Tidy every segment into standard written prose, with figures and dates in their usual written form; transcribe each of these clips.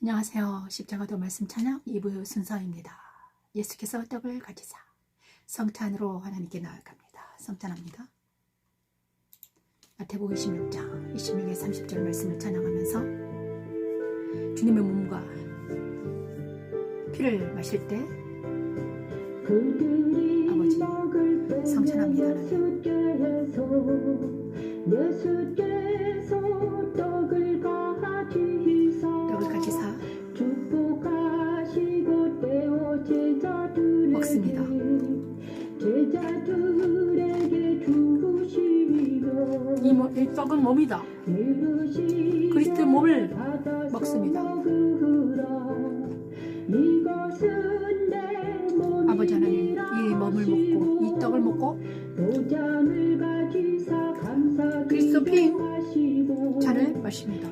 안녕하세요. 십자가도 말씀 찬양 2부 순서입니다. 예수께서 떡을 가지사 성찬으로 하나님께 나아갑니다. 성찬합니다. 마태복음 26장 26에 30절 말씀을 찬양하면서 주님의 몸과 피를 마실 때 아버지 성찬합니다. 하나님. 떡을 가지사 먹습니다. 이 떡은 몸이다. 그리스도의 몸을 먹습니다. 아버지 하나님, 이 몸을 먹고 이 떡을 먹고 그리스도 피 잔을 마십니다.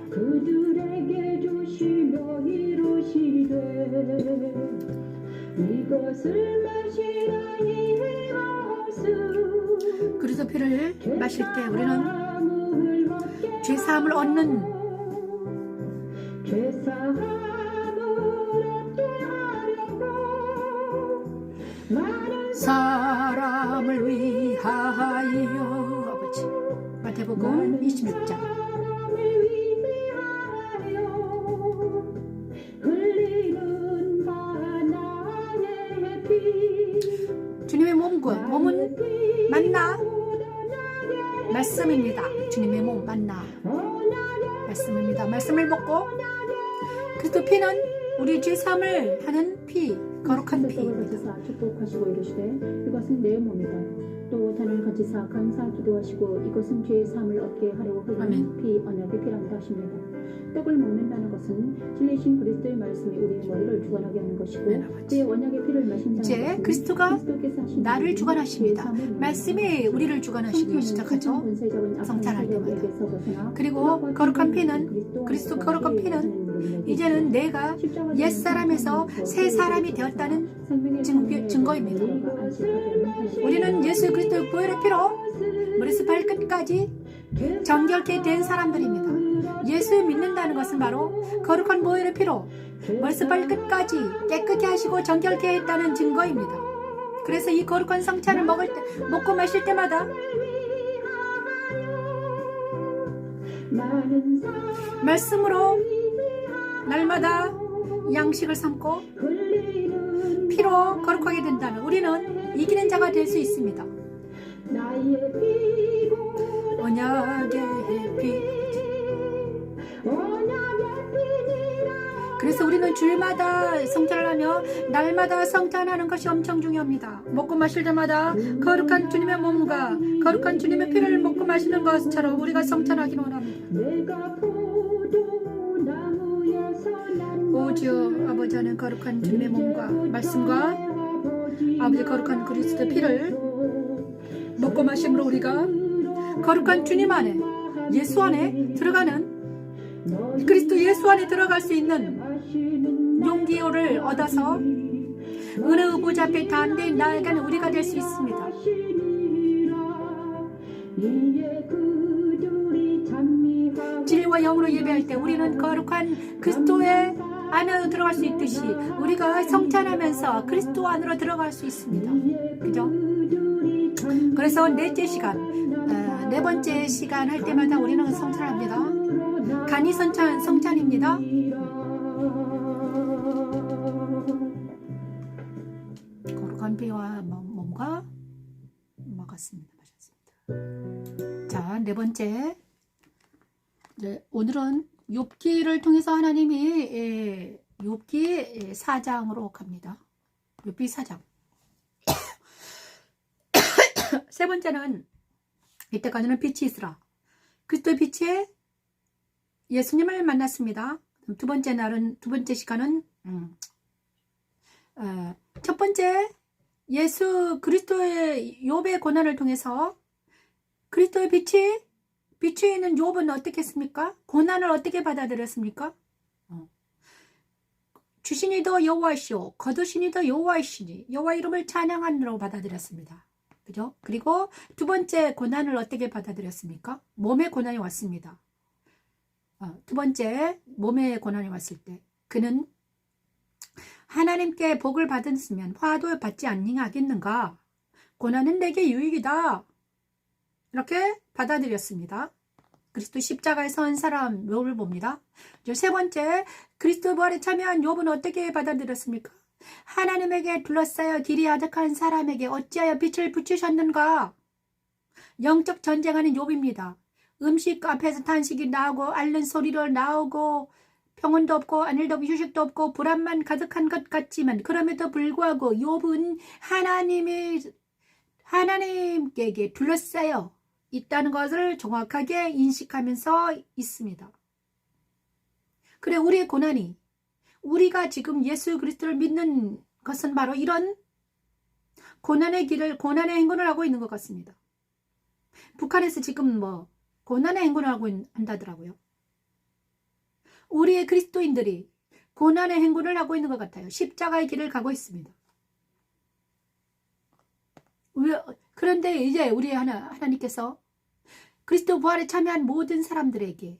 그리스도 피를 마실 때 우리는 죄사함을 얻는 사람을 위하여 아버지 마태복음 26장 주님의 몸은 만나 말씀입니다. 주님의 몸 만나 말씀입니다. 말씀을 먹고 그리스도 피는 우리 죄사함을 하는 피, 거룩한 피입니다. 축복하시고 이르시되 이것은 내 몸이다. 또 잔을 가지사 감사 기도하시고 이것은 죄의 사함을 얻게 하려고 흘리는 피 언약의 피란다 하십니다. 떡을 먹는다는 것은 진리신 그리스도의 말씀이 우리의 머리를 주관하게 하는 것이고 그의 언약의 피를 마신다는 이제 그리스도가 나를 주관하십니다. 말씀이 우리를 주관하시기 시작하죠. 성찬할 때마다. 그리고 거룩한 피는 그리스도 거룩한 피는 이제는 내가 옛사람에서 새 사람이 되었다는 증거입니다. 우리는 예수 그리스도의 보혈의 피로 머리에서 발끝까지 정결케 된 사람들입니다. 예수 믿는다는 것은 바로 거룩한 보혈의 피로 머리에서 발끝까지 깨끗게 하시고 정결케 했다는 증거입니다. 그래서 이 거룩한 성찬을 먹고 마실 때마다 말씀으로 날마다 양식을 삼고 피로 거룩하게 된다면 우리는 이기는 자가 될 수 있습니다. 언약의 피. 그래서 우리는 주일마다 성찬을 하며 날마다 성찬하는 것이 엄청 중요합니다. 먹고 마실 때마다 거룩한 주님의 몸과 거룩한 주님의 피를 먹고 마시는 것처럼 우리가 성찬하기 원합니다. 오 주여 아버지 하는 거룩한 주님의 몸과 말씀과 아버지 거룩한 그리스도의 피를 먹고 마심으로 우리가 거룩한 주님 안에 예수 안에 들어가는 그리스도 예수 안에 들어갈 수 있는 용기를 얻어서 은혜 의보좌 앞에 담대히 나아가는 우리가 될 수 있습니다. 진리와 영으로 예배할 때 우리는 거룩한 그리스도의 안으로 들어갈 수 있듯이 우리가 성찬하면서 그리스도 안으로 들어갈 수 있습니다. 그죠? 그래서 네 번째 시간 할 때마다 우리는 성찬합니다. 간이 성찬입니다. 거룩한 피와 몸과 먹었습니다. 마셨습니다. 자, 네 번째. 네, 오늘은 욥기를 통해서 하나님이 욥기 4장으로 갑니다. 욥기 4장. 세 번째는 이때까지는 빛이 있으라. 그리스도의 빛에 예수님을 만났습니다. 두 번째 시간은 첫 번째 예수 그리스도의 욥의 고난을 통해서 그리스도의 빛에 있는 욥은 어떻게 했습니까? 고난을 어떻게 받아들였습니까? 주시니도 여호와시오 거두시니도 여호와이시니 여호와 이름을 찬양하느라고 받아들였습니다. 그죠? 그리고 두 번째 고난을 어떻게 받아들였습니까? 몸의 고난이 왔습니다. 두 번째 몸의 고난이 왔을 때 그는 하나님께 복을 받았으면 화도 받지 아니하겠는가? 고난은 내게 유익이다. 이렇게 받아들였습니다. 그리스도 십자가에 선 사람 욥을 봅니다. 세 번째, 그리스도 부활에 참여한 욥은 어떻게 받아들였습니까? 하나님에게 둘러싸여 길이 아득한 사람에게 어찌하여 빛을 비추셨는가? 영적 전쟁하는 욥입니다. 음식 앞에서 탄식이 나오고 앓는 소리로 나오고 평온도 없고 안일도 없고 휴식도 없고 불안만 가득한 것 같지만 그럼에도 불구하고 욥은 하나님께 둘러싸여 있다는 것을 정확하게 인식하면서 있습니다. 그래, 우리의 고난이, 우리가 지금 예수 그리스도를 믿는 것은 바로 이런 고난의 길을, 고난의 행군을 하고 있는 것 같습니다. 북한에서 지금 고난의 행군을 하고 한다더라고요. 우리의 그리스도인들이 고난의 행군을 하고 있는 것 같아요. 십자가의 길을 가고 있습니다. 그런데 이제 우리 하나님께서 그리스도 부활에 참여한 모든 사람들에게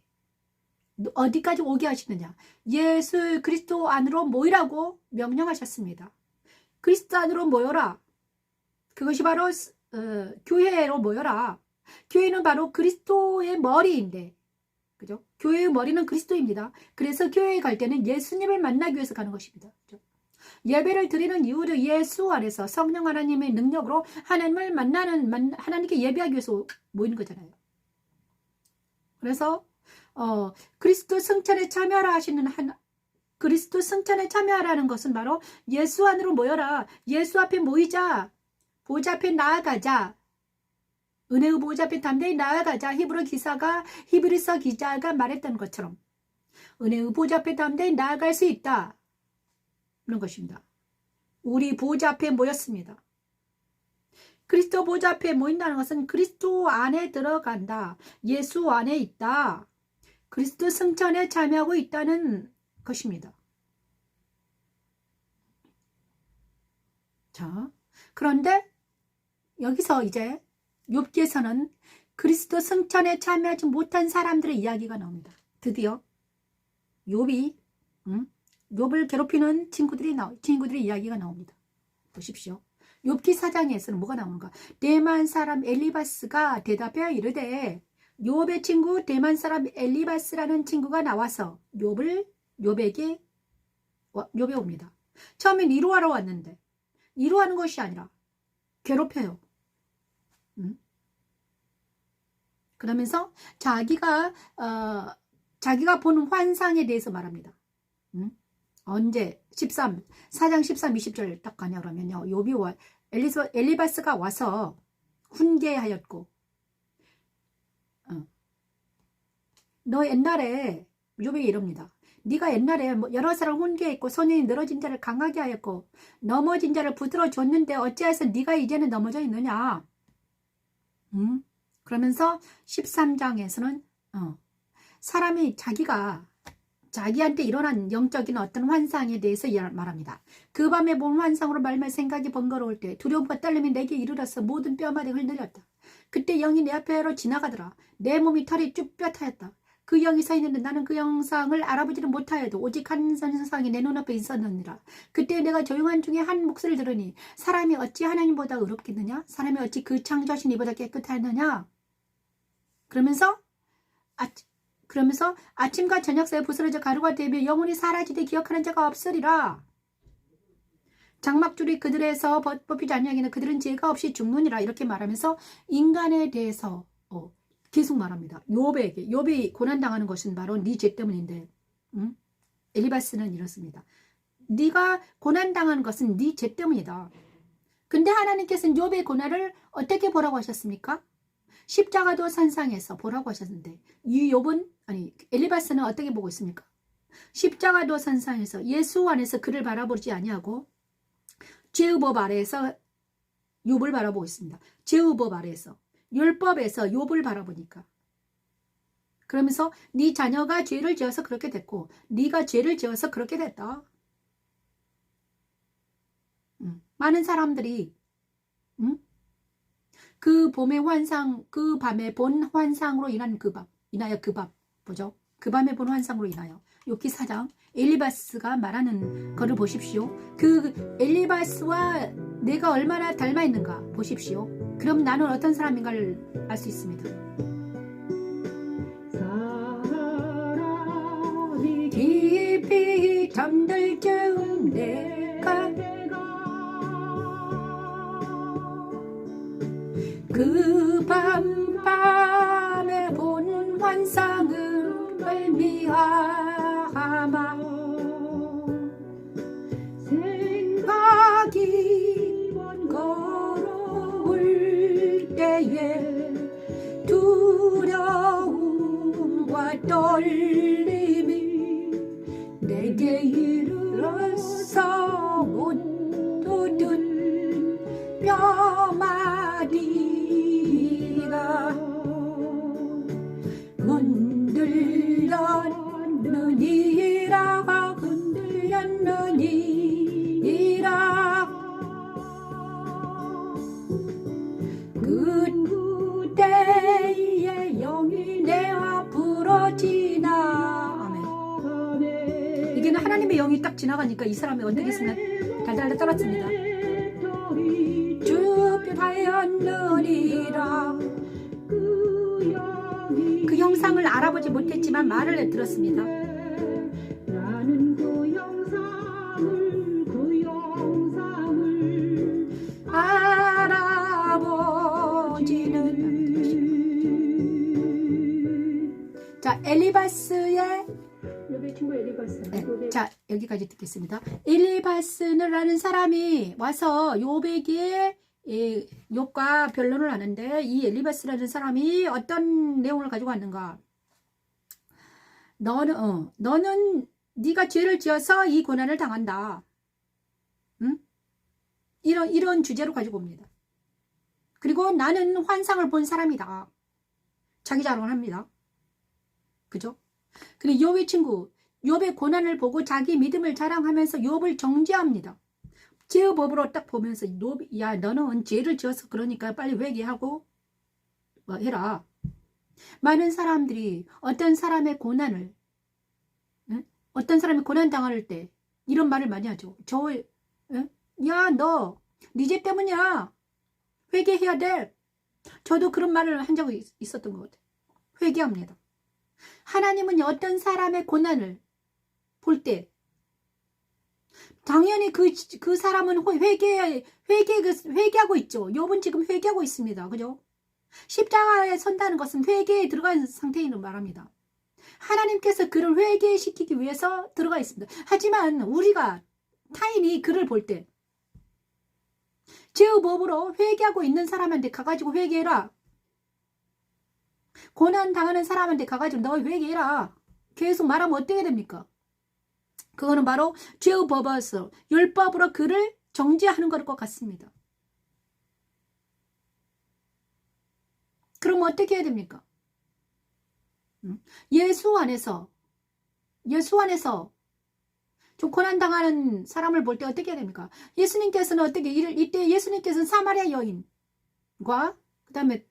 어디까지 오게 하시느냐? 예수 그리스도 안으로 모이라고 명령하셨습니다. 그리스도 안으로 모여라. 그것이 바로 교회로 모여라. 교회는 바로 그리스도의 머리인데, 그죠? 교회의 머리는 그리스도입니다. 그래서 교회에 갈 때는 예수님을 만나기 위해서 가는 것입니다. 그죠? 예배를 드리는 이유도 예수 안에서 성령 하나님의 능력으로 하나님을 하나님께 예배하기 위해서 모이는 거잖아요. 그래서 그리스도 승천에 참여하라 하시는 그리스도 승천에 참여하라는 것은 바로 예수 안으로 모여라. 예수 앞에 모이자. 보좌 앞에 나아가자. 은혜의 보좌 앞에 담대히 나아가자. 히브리서 기자가 말했던 것처럼 은혜의 보좌 앞에 담대히 나아갈 수 있다. 그런 것입니다. 우리 보좌 앞에 모였습니다. 그리스도 보좌 앞에 모인다는 것은 그리스도 안에 들어간다. 예수 안에 있다. 그리스도 승천에 참여하고 있다는 것입니다. 자, 그런데 여기서 이제 욥기에서는 그리스도 승천에 참여하지 못한 사람들의 이야기가 나옵니다. 드디어 욥이 욥을 괴롭히는 친구들의 이야기가 나옵니다. 보십시오. 욥기 4장에서는 뭐가 나오는가? 대만 사람 엘리바스가 대답하여 이르되, 욥의 친구 대만 사람 엘리바스라는 친구가 나와서 욥에게 옵니다. 처음엔 위로하러 왔는데 위로하는 것이 아니라 괴롭혀요. 그러면서 자기가 본 환상에 대해서 말합니다. 언제 4장 13, 20절 딱 가냐 그러면요. 욥이 엘리바스가 와서 훈계하였고, 너 옛날에 욥에게 이럽니다. 네가 옛날에 여러 사람 훈계했고 손이 늘어진 자를 강하게 하였고 넘어진 자를 붙들어 줬는데 어찌해서 네가 이제는 넘어져 있느냐. 그러면서 13장에서는 사람이 자기한테 일어난 영적인 어떤 환상에 대해서 말합니다. 그 밤에 본 환상으로 말며 생각이 번거로울 때 두려움과 떨림이 내게 이르러서 모든 뼈마디 흘러렸다. 그때 영이 내 앞으로 지나가더라. 내 몸이 털이 쭈뼛하였다. 그 영이 서 있는데 나는 그 영상을 알아보지는 못하여도 오직 한 선상이 내 눈앞에 있었느니라. 그때 내가 조용한 중에 한 목소리를 들으니 사람이 어찌 하나님보다 의롭겠느냐? 사람이 어찌 그 창조하신 이보다 깨끗하느냐? 그러면서 아침과 저녁 사이에 부스러져 가루가 되며 영혼이 사라지되 기억하는 자가 없으리라. 장막줄이 그들에서 뽑히지 아니하기는 그들은 죄가 없이 죽느니라. 이렇게 말하면서 인간에 대해서 계속 말합니다. 욥이 고난당하는 것은 바로 네 죄 때문인데, 엘리바스는 이렇습니다. 네가 고난당하는 것은 네 죄 때문이다. 근데 하나님께서는 욥의 고난을 어떻게 보라고 하셨습니까? 십자가도 산상에서 보라고 하셨는데 엘리바스는 어떻게 보고 있습니까? 십자가도 산상에서 예수 안에서 그를 바라보지 아니하고 죄의 법 아래에서 욥을 바라보고 있습니다. 죄의 법 아래에서 율법에서 욥을 바라보니까, 그러면서 네 자녀가 죄를 지어서 그렇게 됐고 네가 죄를 지어서 그렇게 됐다. 많은 사람들이 그 밤에 본 환상으로 인하여 그 밤에 본 환상으로 인하여 요 기사장 엘리바스가 말하는 거를 보십시오. 그 엘리바스와 내가 얼마나 닮아 있는가 보십시오. 그럼 나는 어떤 사람인가를 알 수 있습니다. 깊이 잠들 즈음 내가 그 밤에 본 환상을 의미하마 생각이 걸어올 때에 두려움과 떨림이 내게 이르러서 못 돋은 뼈마디가 흔들렸느니라 그때의 영이 내 앞으로 지나 아멘. 이게는 하나님의 영이 딱 지나가니까 이 사람이 어떻게 했으면 달달달 떨었습니다. 주변하였느니라 그 형상을 알아보지 못했지만 말을 들었습니다. 나는 그 형상을 알아보지는 자 엘리바스의 요배 친구 엘리바스. 네, 자 여기까지 듣겠습니다. 엘리바스라는 사람이 와서 요백의 욥과 변론을 하는데 이 엘리바스라는 사람이 어떤 내용을 가지고 왔는가? 너는 네가 죄를 지어서 이 고난을 당한다. 응? 이런 주제로 가지고 옵니다. 그리고 나는 환상을 본 사람이다. 자기 자랑을 합니다. 그죠? 그리고 욥의 친구 욥의 고난을 보고 자기 믿음을 자랑하면서 욥을 정죄합니다. 제어법으로 딱 보면서 야 너는 죄를 지어서 그러니까 빨리 회개하고 해라. 많은 사람들이 어떤 사람의 고난을 어떤 사람이 고난 당할 때 이런 말을 많이 하죠. 야 너 네 죄 때문이야. 회개해야 돼. 저도 그런 말을 한 적이 있었던 것 같아요. 회개합니다. 하나님은 어떤 사람의 고난을 볼 때 당연히 그 사람은 회개하고 있죠. 욥은 지금 회개하고 있습니다. 그죠? 십자가에 선다는 것은 회개에 들어간 상태인 말합니다. 하나님께서 그를 회개시키기 위해서 들어가 있습니다. 하지만 우리가 타인이 그를 볼 때 제어법으로 회개하고 있는 사람한테 가가지고 회개해라. 고난 당하는 사람한테 가가지고 너 회개해라. 계속 말하면 어떻게 됩니까? 그거는 바로 죄의 법에서 율법으로 그를 정죄하는 것과 같습니다. 그럼 어떻게 해야 됩니까? 예수 안에서 좀 고난당하는 사람을 볼 때 어떻게 해야 됩니까? 예수님께서는 이때 예수님께서는 사마리아 여인과 그 다음에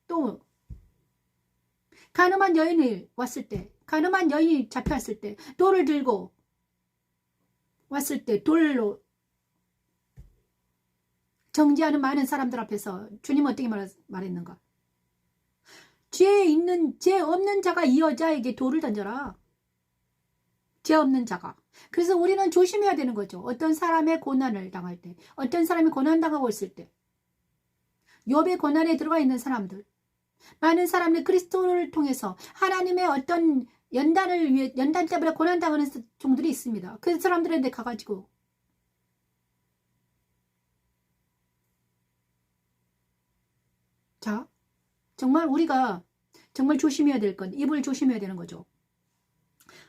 또 가늠한 여인이 왔을 때, 가늠한 여인이 잡혀왔을 때 돌을 들고 왔을 때 돌로 정죄하는 많은 사람들 앞에서 주님은 어떻게 말했는가? 죄 없는 자가 이 여자에게 돌을 던져라. 죄 없는 자가. 그래서 우리는 조심해야 되는 거죠. 어떤 사람의 고난을 당할 때, 어떤 사람이 고난당하고 있을 때, 욥의 고난에 들어가 있는 사람들, 많은 사람들 그리스도를 통해서 하나님의 어떤 연단 때문에 고난당하는 종들이 있습니다. 그 사람들한테 가가지고 자, 정말 우리가 정말 조심해야 될 건 입을 조심해야 되는 거죠.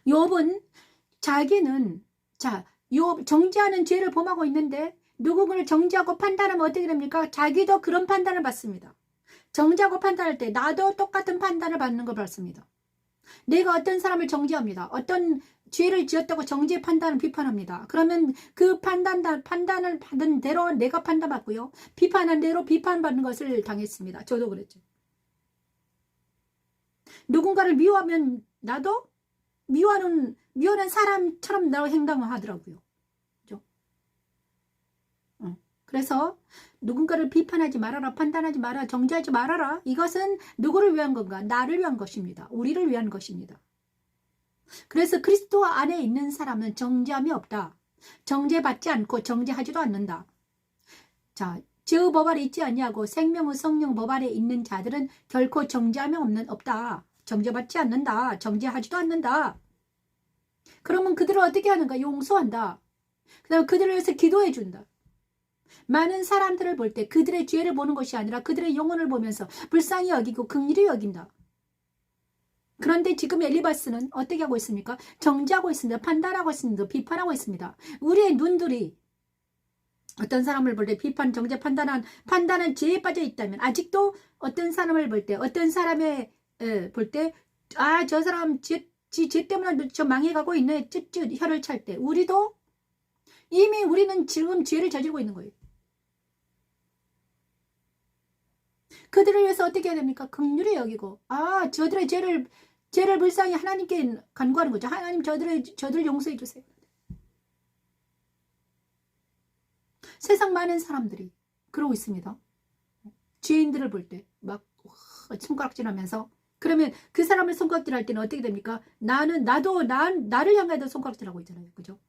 욥은 자기는 욥 정죄하는 죄를 범하고 있는데 누군가를 정죄하고 판단하면 어떻게 됩니까? 자기도 그런 판단을 받습니다. 정죄하고 판단할 때 나도 똑같은 판단을 받는 걸 받습니다. 내가 어떤 사람을 정죄합니다. 어떤 죄를 지었다고 정죄 판단을 비판합니다. 그러면 그 판단을 받은 대로 내가 판단받고요. 비판한 대로 비판받는 것을 당했습니다. 저도 그랬죠. 누군가를 미워하면 나도 미워하는 미워하는 사람처럼 나 행동을 하더라고요. 그죠? 그래서 누군가를 비판하지 말아라, 판단하지 마라, 정죄하지 말아라. 이것은 누구를 위한 건가? 나를 위한 것입니다. 우리를 위한 것입니다. 그래서 그리스도 안에 있는 사람은 정죄함이 없다. 정죄받지 않고 정죄하지도 않는다. 자, 죄의 법 아래 있지 아니하고 생명의 성령 법 아래 있는 자들은 결코 정죄함이 없다. 정죄받지 않는다. 정죄하지도 않는다. 그러면 그들을 어떻게 하는가? 용서한다. 그 다음에 그들을 위해서 기도해 준다. 많은 사람들을 볼 때 그들의 죄를 보는 것이 아니라 그들의 영혼을 보면서 불쌍히 여기고 긍휼히 여긴다. 그런데 지금 엘리바스는 어떻게 하고 있습니까? 정죄하고 있습니다. 판단하고 있습니다. 비판하고 있습니다. 우리의 눈들이 어떤 사람을 볼 때 비판, 정죄, 판단은 죄에 빠져 있다면 아직도 어떤 사람을 볼 때 어떤 사람의 볼 때 아, 저 사람 죄 때문에 저 망해가고 있네. 쯧쯧 혀를 찰 때 우리도 이미 우리는 지금 죄를 저지르고 있는 거예요. 그들을 위해서 어떻게 해야 됩니까? 긍휼히 여기고 아, 저들의 죄를 불쌍히 하나님께 간구하는 거죠. 하나님 저들을 용서해 주세요. 세상 많은 사람들이 그러고 있습니다. 죄인들을 볼 때 막 손가락질하면서 그러면 그 사람을 손가락질할 때는 어떻게 됩니까? 나를 향해도 손가락질하고 있잖아요. 그죠?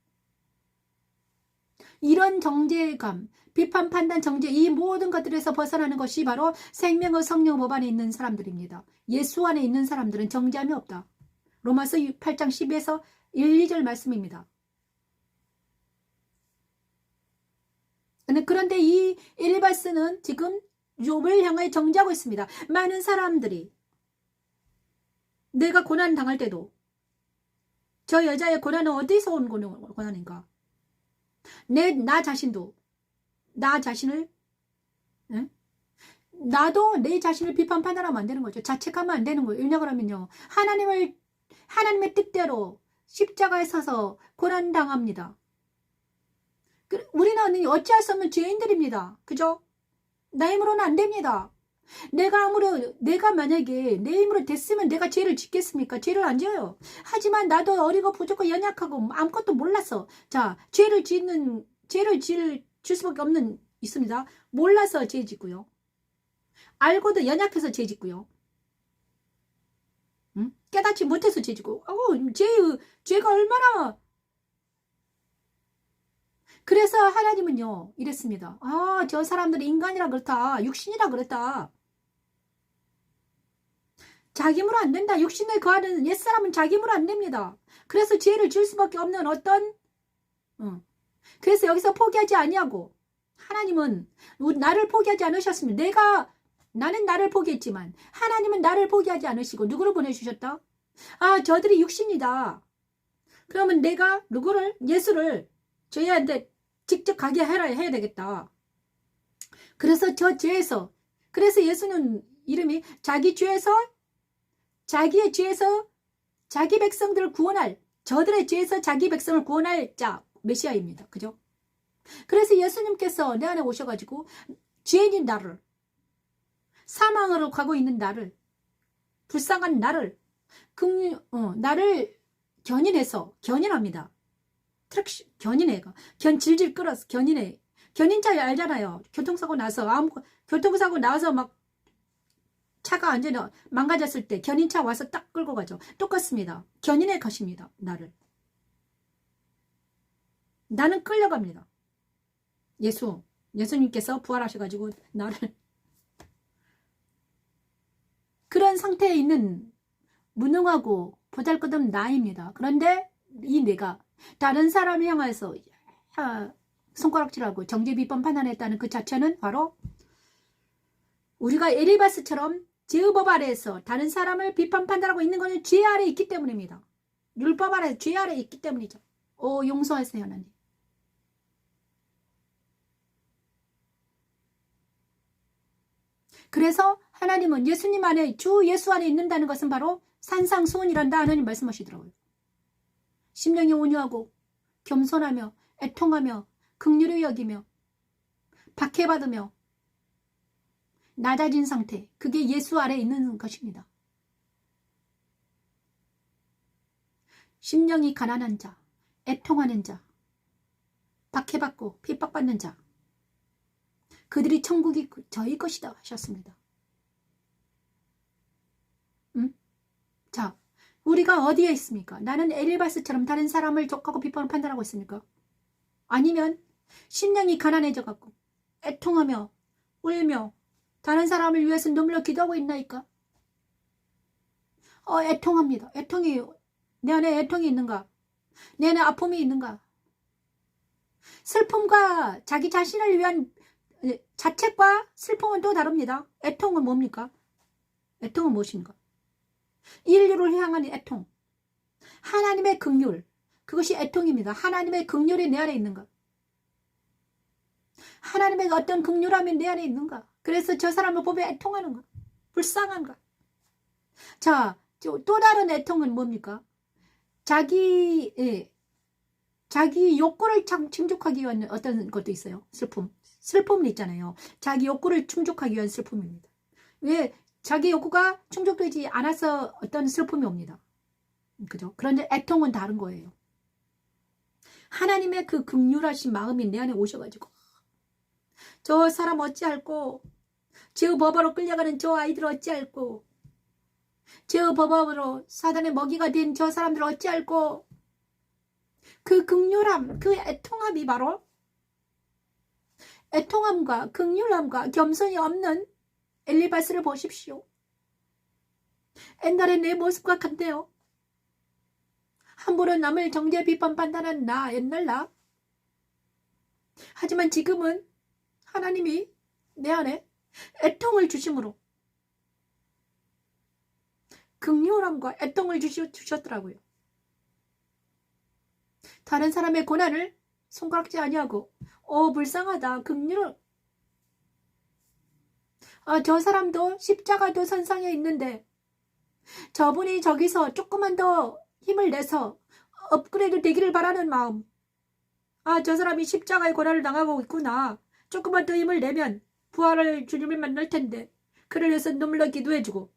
이런 정죄감, 비판, 판단, 정죄 이 모든 것들에서 벗어나는 것이 바로 생명의 성령 법 안에 있는 사람들입니다. 예수 안에 있는 사람들은 정죄함이 없다. 로마서 8장 12에서 1, 2절 말씀입니다. 그런데 이 엘리바스는 지금 욥을 향해 정죄하고 있습니다. 많은 사람들이 내가 고난 당할 때도 저 여자의 고난은 어디서 온 고난인가? 나 자신도 나 자신을 나도 내 자신을 비판 판단하면 안 되는 거죠. 자책하면 안 되는 거예요. 왜냐 그러면요. 하나님의 뜻대로 십자가에 서서 고난 당합니다. 우리는 어찌할 수 없는 죄인들입니다. 그죠? 나 힘으로는 안 됩니다. 내가 만약에 내 힘으로 됐으면 내가 죄를 짓겠습니까? 죄를 안 지어요. 하지만 나도 어리고 부족하고 연약하고 아무것도 몰라서 자, 죄를 지을 수밖에 없는 있습니다. 몰라서 죄 짓고요. 알고도 연약해서 죄 짓고요. 깨닫지 못해서 죄 짓고. 죄가 얼마나 그래서 하나님은요 이랬습니다. 아, 저 사람들이 인간이라 그렇다. 육신이라 그렇다. 자기 힘으로 안 된다. 육신에 거하는 옛사람은 자기 힘으로 안 됩니다. 그래서 죄를 지을 수밖에 없는 그래서 여기서 포기하지 아니하고 하나님은 나를 포기하지 않으셨습니다. 나는 나를 포기했지만 하나님은 나를 포기하지 않으시고 누구를 보내주셨다? 아, 저들이 육신이다. 그러면 내가 예수를 저희한테 직접 가게 해야 되겠다. 그래서 그래서 예수는 이름이 자기의 죄에서 자기 백성들을 구원할, 저들의 죄에서 자기 백성을 구원할 자, 메시아입니다. 그죠? 그래서 예수님께서 내 안에 오셔가지고 죄인인 나를, 사망으로 가고 있는 나를, 불쌍한 나를, 나를 견인합니다. 견인해가. 질질 끌어서 견인해. 견인차 알잖아요. 교통사고 나서 막 차가 완전히 망가졌을 때 견인차 와서 딱 끌고 가죠. 똑같습니다. 견인해 가십니다. 나는 끌려갑니다. 예수님께서 부활하셔가지고 나를 그런 상태에 있는 무능하고 보잘것없는 나입니다. 그런데 이 내가 다른 사람을 향해서 손가락질하고 정죄 비판 판단했다는 그 자체는 바로 우리가 엘리바스처럼 죄의 법 아래에서 다른 사람을 비판 판단하고 있는 것은 죄 아래에 있기 때문입니다. 율법 아래 죄 아래에 있기 때문이죠. 용서하세요 하나님. 그래서 하나님은 예수님 안에 주 예수 안에 있는다는 것은 바로 산상수훈이란다 하나님 말씀하시더라고요. 심령이 온유하고 겸손하며 애통하며 긍휼히 여기며 박해받으며 낮아진 상태, 그게 예수 아래에 있는 것입니다. 심령이 가난한 자, 애통하는 자, 박해받고 핍박받는 자, 그들이 천국이 저희 것이다 하셨습니다. 자, 우리가 어디에 있습니까? 나는 엘리바스처럼 다른 사람을 족하고 비판을 판단하고 있습니까? 아니면 심령이 가난해져 갖고 애통하며 울며 다른 사람을 위해서 눈물로 기도하고 있나이까? 애통합니다. 내 안에 애통이 있는가? 내 안에 아픔이 있는가? 슬픔과 자기 자신을 위한 자책과 슬픔은 또 다릅니다. 애통은 뭡니까? 애통은 무엇인가? 인류를 향한 애통. 하나님의 긍휼. 그것이 애통입니다. 하나님의 긍휼이 내 안에 있는가? 하나님의 어떤 긍휼함이 내 안에 있는가? 그래서 저 사람을 보며 애통하는가? 불쌍한가? 자, 또 다른 애통은 뭡니까? 자기 욕구를 충족하기 위한 어떤 것도 있어요. 슬픔은 있잖아요. 자기 욕구를 충족하기 위한 슬픔입니다. 왜? 자기 욕구가 충족되지 않아서 어떤 슬픔이 옵니다. 그죠? 그런데 애통은 다른 거예요. 하나님의 그 긍휼하신 마음이 내 안에 오셔가지고 저 사람 어찌할꼬, 저 법으로 끌려가는 저 아이들 어찌할꼬, 저 법으로 사단의 먹이가 된 저 사람들 어찌할꼬, 그 긍휼함, 그 애통함이 바로 애통함과 긍휼함과 겸손이 없는 엘리바스를 보십시오. 옛날에 내 모습과 같네요. 함부로 남을 정죄 비판 판단한 나, 옛날 나. 하지만 지금은 하나님이 내 안에 애통을 주심으로 긍휼함과 애통을 주셨더라고요. 다른 사람의 고난을 손가락질 아니하고 불쌍하다, 긍휼을. 저 사람도 십자가도 선상에 있는데 저분이 저기서 조금만 더 힘을 내서 업그레이드 되기를 바라는 마음. 저 사람이 십자가의 고난을 당하고 있구나. 조금만 더 힘을 내면 부활할 주님을 만날 텐데 그를 위해서 눈물로 기도해주고,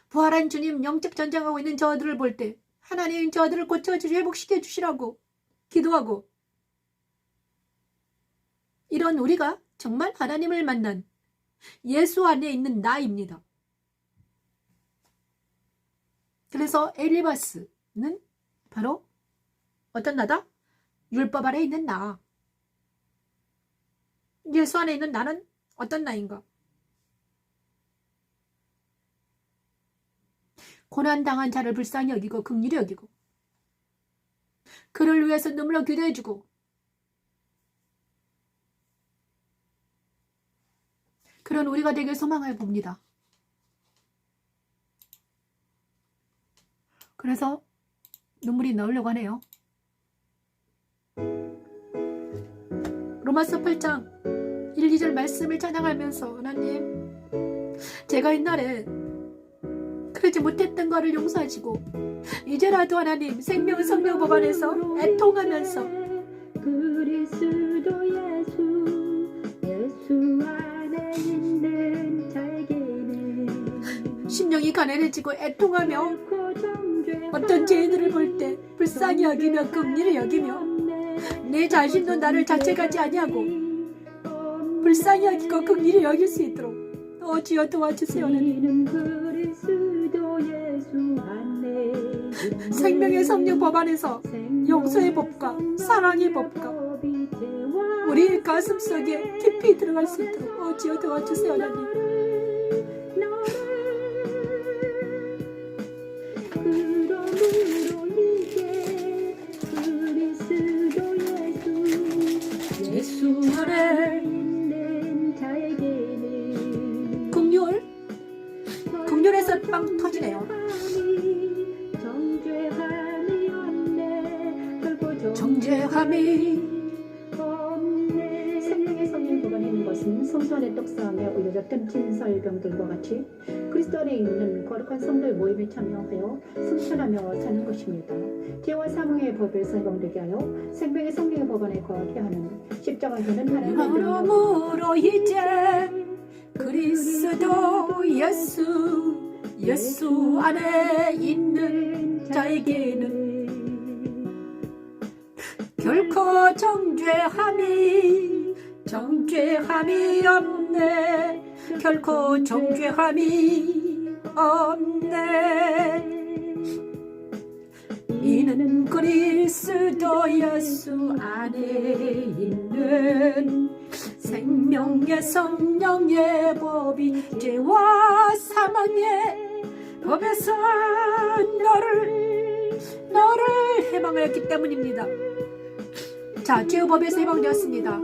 부활한 주님 영적 전쟁하고 있는 저들을 볼 때 하나님 저들을 고쳐주시 회복시켜 주시라고 기도하고, 이런 우리가 정말 하나님을 만난 예수 안에 있는 나입니다. 그래서 엘리바스는 바로 어떤 나다? 율법 아래 있는 나. 예수 안에 있는 나는 어떤 나인가? 고난당한 자를 불쌍히 여기고 긍휼히 여기고 그를 위해서 눈물로 기도해주고, 그런 우리가 되길 소망해 봅니다. 그래서 눈물이 나오려고 하네요. 로마서 8장 1, 2절 말씀을 찬양하면서, 하나님, 제가 옛날에 그러지 못했던 것을 용서하시고 이제라도 하나님 생명 성령 법안에서 애통하면서 그리스도 예수 안에 있는 자에게는 심령이 가난해지고 애통하며 어떤 죄인들을 볼 때 불쌍히 여기며 긍휼히 여기며 내 자신도 나를 자책하지 아니하고 불쌍히 여기고 긍휼히 여길 수 있도록 주여 도와주세요. 하나님, 생명의 성령 법안에서 용서의 법과 사랑의 법과 우리 가슴속에 깊이 들어갈 수 있도록 주여 도와주세요. 하나님, 예수 안에 긍휼에서 빵 터지네요. 정죄함이 생명의 성령 법안에 있는 것은 성소 안의 떡상에 올려졌던 진설병들과 같이 그리스도 안에 있는 거룩한 성도의 모임에 참여하여 승천하며 사는 것입니다. 죄와 사망의 법에서 해방되게 하여 생명의 성령의 법안에 거하게 하는 십자가에는 하나님의 그러므로 이제 그리스도 예수 안에 있는 자에게는 결코 정죄함이 없네. 결코 정죄함이 없네. 이는 그리스도 예수 안에 있는 생명의 성령의 법이 죄와 사망의 법에서 너를 해방하였기 때문입니다. 자, 죄의 법에서 해방되었습니다.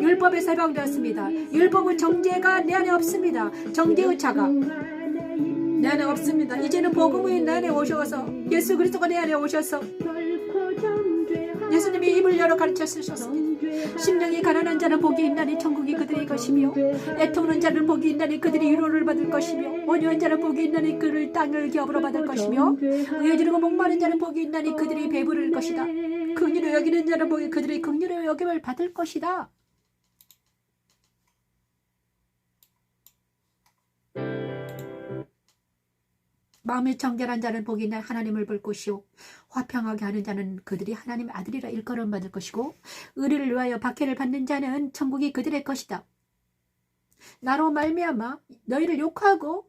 율법에서 해방되었습니다. 율법은 정죄가 내 안에 없습니다. 정죄의 자가 내 안에 없습니다. 이제는 복음이 내 안에 오셔서 예수 그리스도가 내 안에 오셔서 예수님이 입을 열어 가르쳐 주셨습니다. 심령이 가난한 자는 복이 있나니 천국이 그들의 것이며 애통하는 자는 복이 있나니 그들이 위로를 받을 것이며 온유한 자는 복이 있나니 그를 땅을 기업으로 받을 것이며 의여지르고 목마른 자는 복이 있나니 그들이 배부를 것이다. 긍휼히 여기는 자는 복이 그들이 긍휼히 여김을 받을 것이다. 마음이 정결한 자는 복이 있나 하나님을 볼 것이요 화평하게 하는 자는 그들이 하나님의 아들이라 일컬음 받을 것이고 의리를 위하여 박해를 받는 자는 천국이 그들의 것이다. 나로 말미암아 너희를 욕하고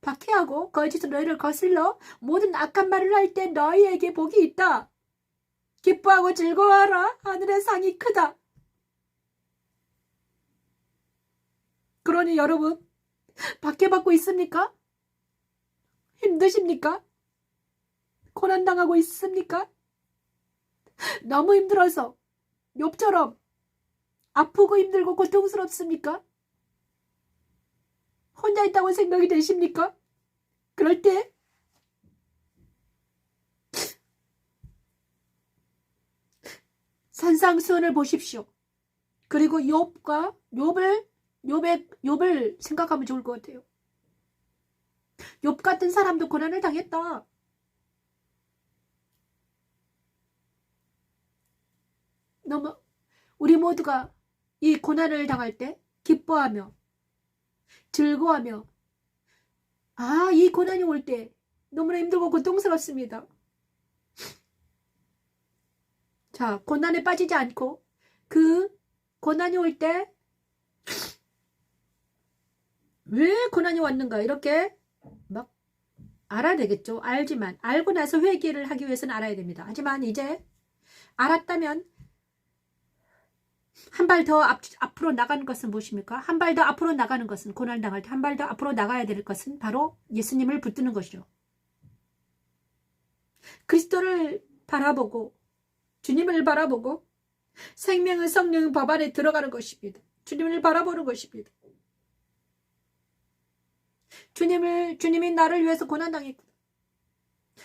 박해하고 거짓으로 너희를 거슬러 모든 악한 말을 할 때 너희에게 복이 있다. 기뻐하고 즐거워하라. 하늘의 상이 크다. 그러니 여러분 박해받고 있습니까? 힘드십니까? 고난당하고 있습니까? 너무 힘들어서 욥처럼 아프고 힘들고 고통스럽습니까? 혼자 있다고 생각이 되십니까? 그럴 때 산상수훈을 보십시오. 그리고 욥을 생각하면 좋을 것 같아요. 욥 같은 사람도 고난을 당했다. 너무 우리 모두가 이 고난을 당할 때 기뻐하며 즐거워하며 이 고난이 올 때 너무나 힘들고 고통스럽습니다. 자, 고난에 빠지지 않고 그 고난이 올 때 왜 고난이 왔는가 이렇게 막 알아야 되겠죠. 알지만 알고 나서 회개를 하기 위해서는 알아야 됩니다. 하지만 이제 알았다면 한 발 더 앞으로 나가는 것은 무엇입니까? 한 발 더 앞으로 나가는 것은 고난을 당할 때 한 발 더 앞으로 나가야 될 것은 바로 예수님을 붙드는 것이죠. 그리스도를 바라보고 주님을 바라보고 생명의 성령 법 안에 들어가는 것입니다. 주님을 바라보는 것입니다. 주님이 나를 위해서 고난당했고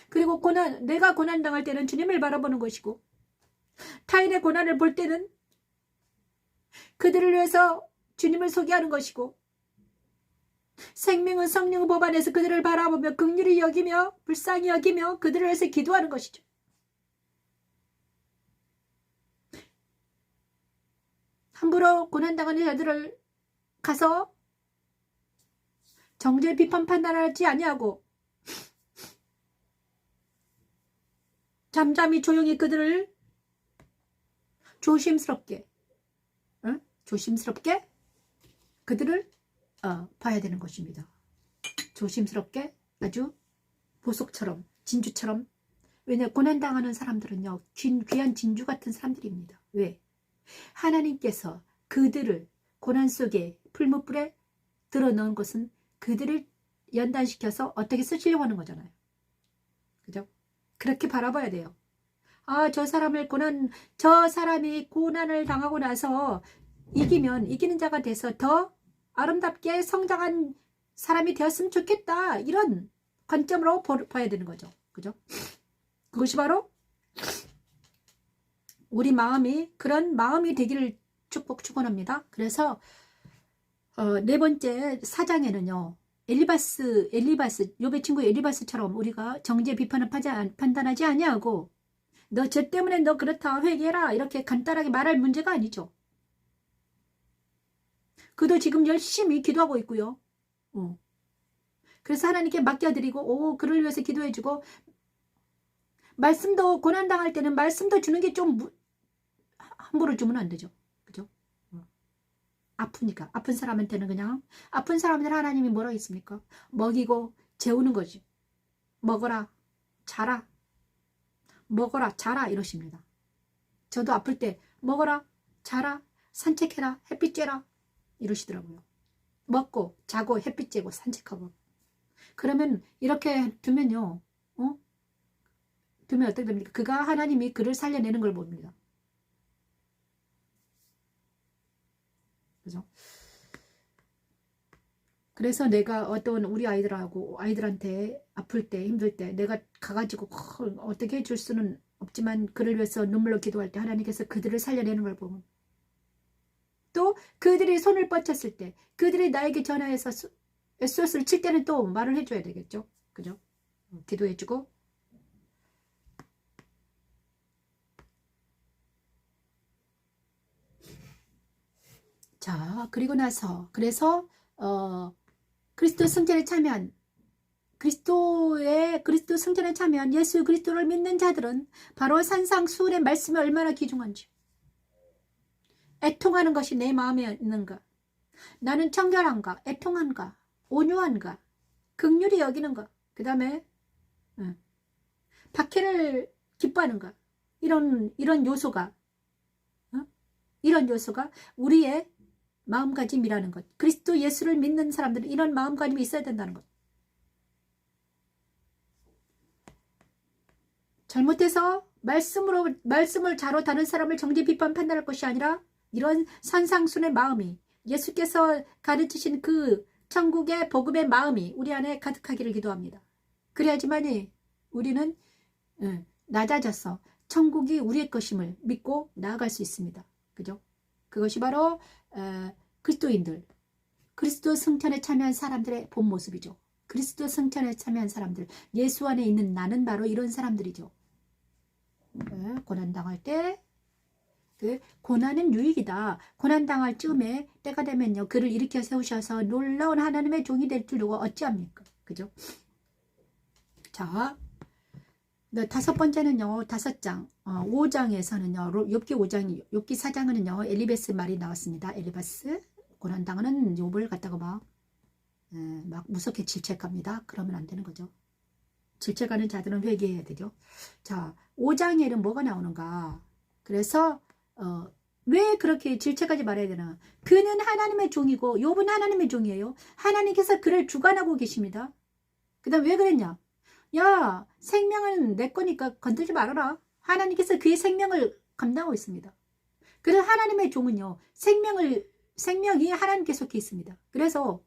그리고 내가 고난당할 때는 주님을 바라보는 것이고 타인의 고난을 볼 때는 그들을 위해서 주님을 소개하는 것이고 생명은 성령 법 안에서 그들을 바라보며 긍휼히 여기며 불쌍히 여기며 그들을 위해서 기도하는 것이죠. 함부로 고난당하는 자들을 가서 정죄 비판 판단하지 아니하고 잠잠히 조용히 그들을 조심스럽게 그들을 봐야 되는 것입니다. 조심스럽게 아주 보석처럼 진주처럼. 왜냐 고난당하는 사람들은요 귀한 진주 같은 사람들입니다. 왜? 하나님께서 그들을 고난 속에 풀무불에 들어넣은 것은 그들을 연단시켜서 어떻게 쓰시려고 하는 거잖아요. 그죠? 그렇게 바라봐야 돼요. 저 사람이 고난을 당하고 나서 이기는 자가 돼서 더 아름답게 성장한 사람이 되었으면 좋겠다. 이런 관점으로 봐야 되는 거죠. 그죠? 그것이 바로 우리 마음이 그런 마음이 되기를 축원합니다. 그래서 네 번째 4장에는요. 엘리바스 욥의 친구 엘리바스처럼 우리가 정죄 비판을 판단하지 아니하고 너 저 때문에 너 그렇다 회개해라 이렇게 간단하게 말할 문제가 아니죠. 그도 지금 열심히 기도하고 있고요. 그래서 하나님께 맡겨드리고 그를 위해서 기도해주고 말씀도 고난당할 때는 말씀도 주는 게 좀 함부로 주면 안 되죠. 그죠? 아프니까. 아픈 사람한테는 그냥, 아픈 사람들 하나님이 뭐라고 했습니까? 먹이고 재우는 거지. 먹어라, 자라. 먹어라, 자라 이러십니다. 저도 아플 때 먹어라, 자라, 산책해라, 햇빛 쬐라 이러시더라고요. 먹고 자고 햇빛 쬐고 산책하고. 그러면 이렇게 두면요. 두면 어떻게 됩니까? 그가 하나님이 그를 살려내는 걸 봅니다. 그죠? 그래서 내가 어떤 우리 아이들한테 아플 때 힘들 때 내가 가가지고 어떻게 해줄 수는 없지만 그를 위해서 눈물로 기도할 때 하나님께서 그들을 살려내는 걸 보면, 또 그들이 손을 뻗쳤을 때 그들이 나에게 전화해서 SOS를 칠 때는 또 말을 해줘야 되겠죠. 그죠? 기도해주고. 자, 그리고 나서 그래서 그리스도 승천에 참여한 그리스도 승천에 참여한 예수 그리스도를 믿는 자들은 바로 산상수훈의 말씀이 얼마나 귀중한지, 애통하는 것이 내 마음에 있는가, 나는 청결한가, 애통한가, 온유한가, 긍휼히 여기는가, 그 다음에 박해를 기뻐하는가, 이런 요소가 이런 요소가 우리의 마음가짐이라는 것. 그리스도 예수를 믿는 사람들은 이런 마음가짐이 있어야 된다는 것. 잘못해서 말씀을 자로 다른 사람을 정죄 비판 판단할 것이 아니라 이런 산상순의 마음이, 예수께서 가르치신 그 천국의 복음의 마음이 우리 안에 가득하기를 기도합니다. 그래야지만이 우리는 낮아져서 천국이 우리의 것임을 믿고 나아갈 수 있습니다. 그죠? 그것이 바로 그리스도인들, 그리스도 승천에 참여한 사람들의 본 모습이죠. 그리스도 승천에 참여한 사람들, 예수 안에 있는 나는 바로 이런 사람들이죠. 고난당할 때, 고난은 유익이다. 고난당할 즈음에 때가 되면요, 그를 일으켜 세우셔서 놀라운 하나님의 종이 될 줄 누가 어찌합니까? 그죠? 자, 다섯 번째는요, 5장, 5장에서는요, 욥기 5장, 욥기 4장은요, 엘리베스 말이 나왔습니다. 엘리베스, 고난당하는 욥을 갖다가 막 무섭게 질책합니다. 그러면 안 되는 거죠. 질책하는 자들은 회개해야 되죠. 자, 5장에는 뭐가 나오는가? 그래서 왜 그렇게 질책하지 말아야 되나? 그는 하나님의 종이고 욥은 하나님의 종이에요. 하나님께서 그를 주관하고 계십니다. 그 다음 왜 그랬냐? 야, 생명은 내 거니까 건들지 말아라. 하나님께서 그의 생명을 감당하고 있습니다. 그래서 하나님의 종은요, 생명이 하나님께 속해 있습니다. 그래서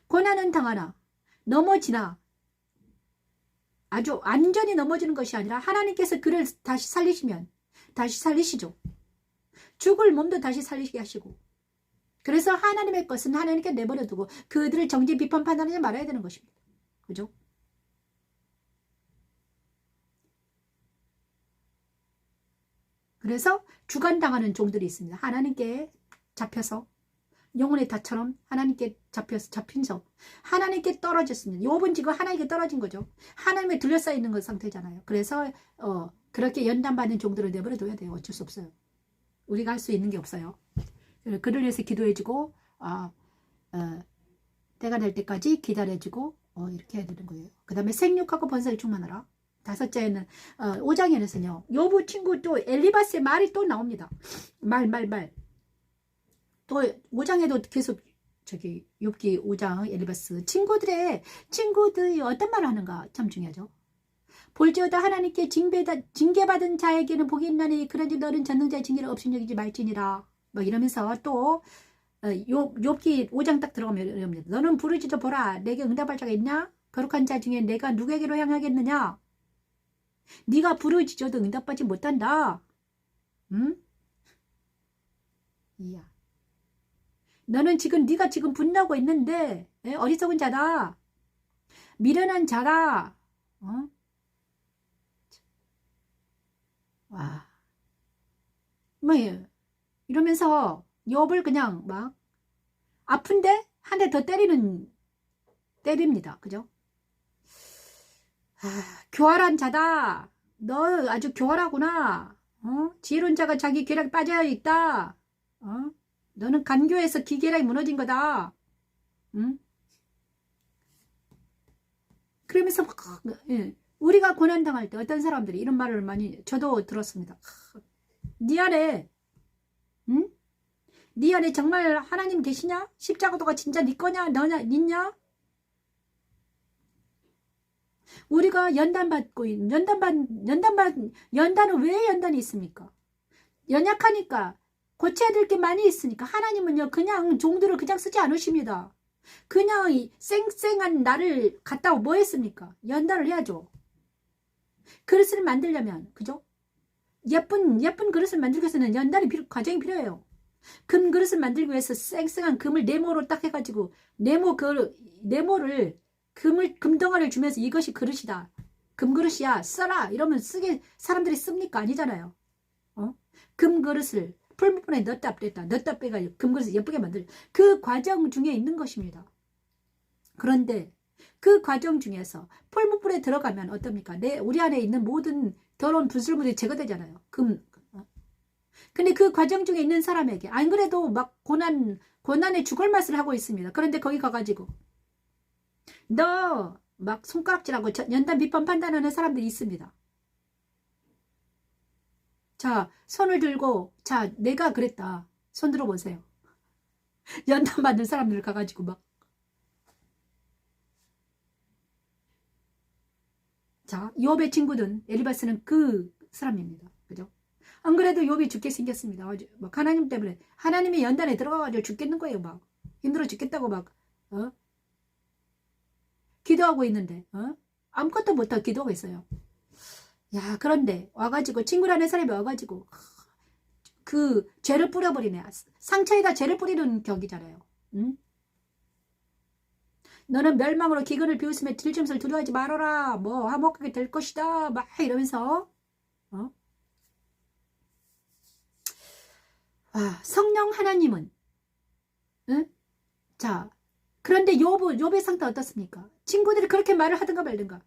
고난은 당하나 넘어지나 아주 완전히 넘어지는 것이 아니라 하나님께서 그를 다시 살리시면 다시 살리시죠. 죽을 몸도 다시 살리게 하시고, 그래서 하나님의 것은 하나님께 내버려 두고 그들을 정죄 비판 판단하지 말아야 되는 것입니다. 그죠? 그래서 주관당하는 종들이 있습니다. 하나님께 잡혀서 영혼의 닭처럼 하나님께 잡힌서 하나님께 떨어졌습니다. 욥은 지금 하나님께 떨어진 거죠. 하나님에 둘러싸여 있는 그 상태잖아요. 그래서 그렇게 연단받는 종들을 내버려둬야 돼요. 어쩔 수 없어요. 우리가 할 수 있는 게 없어요. 그를 위해서 기도해주고 때가 될 때까지 기다려주고 이렇게 해야 되는 거예요. 그 다음에 생육하고 번성에 충만하라. 5장에는 5장에는요, 욥의 친구 또 엘리바스의 말이 또 나옵니다. 말. 또 5장에도 계속 욥기 5장 엘리바스 친구들이 어떤 말을 하는가 참 중요하죠. 볼지어다 하나님께 징계받은 자에게는 복이 있나니 그런지 너는 전능자의 징계를 없인 여기지 말지니라. 막 이러면서 또 욥기 5장 딱 들어가면 이럽니다. 너는 부르짖어 보라. 내게 응답할 자가 있냐? 거룩한 자 중에 내가 누구에게로 향하겠느냐? 네가 부르짖어도 응답받지 못한다. 응? 이야. 너는 네가 지금 분노하고 있는데 어리석은 자다. 미련한 자다. 와. 뭐예요? 이러면서 욥을 그냥 막 아픈데 한 대 더 때립니다. 그죠? 교활한 자다. 너 아주 교활하구나. 지혜로운 자가 자기 계략에 빠져 있다. 너는 간교에서 기계략이 무너진 거다. 응? 그러면서 막, 예. 우리가 고난당할 때 어떤 사람들이 이런 말을 많이 저도 들었습니다. 네 안에 응? 네 안에 정말 하나님 계시냐? 십자가도가 진짜 네 거냐? 너냐? 있냐? 우리가 연단받고 연단은 왜 연단이 있습니까? 연약하니까 고쳐야 될 게 많이 있으니까. 하나님은요 그냥 종들을 그냥 쓰지 않으십니다. 그냥 이 쌩쌩한 나를 갖다 뭐 했습니까? 연단을 해야죠. 그릇을 만들려면, 그죠? 예쁜 그릇을 만들기 위해서는 과정이 필요해요. 금 그릇을 만들기 위해서 쌩쌩한 금을 네모로 딱 해가지고 네모를 금덩어리를 주면서 이것이 그릇이다. 금그릇이야. 써라. 이러면 사람들이 씁니까? 아니잖아요. 금그릇을 풀무분에 넣었다 빼가 금그릇을 예쁘게 만들 그 과정 중에 있는 것입니다. 그런데 그 과정 중에서 풀무불에 들어가면 어떻습니까? 우리 안에 있는 모든 더러운 불순물이 제거되잖아요. 근데 그 과정 중에 있는 사람에게 안 그래도 막 고난의 죽을 맛을 하고 있습니다. 그런데 거기 가가지고 너 막 손가락질하고 연단 비판 판단하는 사람들이 있습니다. 자, 손을 들고 자, 내가 그랬다. 손 들어보세요. 연단 받는 사람들 가가지고 막 자, 욥의 친구든 엘리바스는 그 사람입니다. 그죠? 안 그래도 욥이 죽게 생겼습니다. 막 하나님 때문에 하나님의 연단에 들어가가지고 죽겠는 거예요. 막 힘들어 죽겠다고 막 기도하고 있는데 아무것도 못하고 기도하고 있어요. 야, 그런데 와가지고 친구라는 사람이 와가지고 그 죄를 뿌려버리네. 상처에다 죄를 뿌리는 격이잖아요. 응? 너는 멸망으로 기근을 비웃으며 들짐승을 두려워하지 말아라. 뭐 화목하게 될 것이다. 막 이러면서 성령 하나님은 응? 자, 그런데 욥의 상태 어떻습니까? 친구들이 그렇게 말을 하든가 말든가.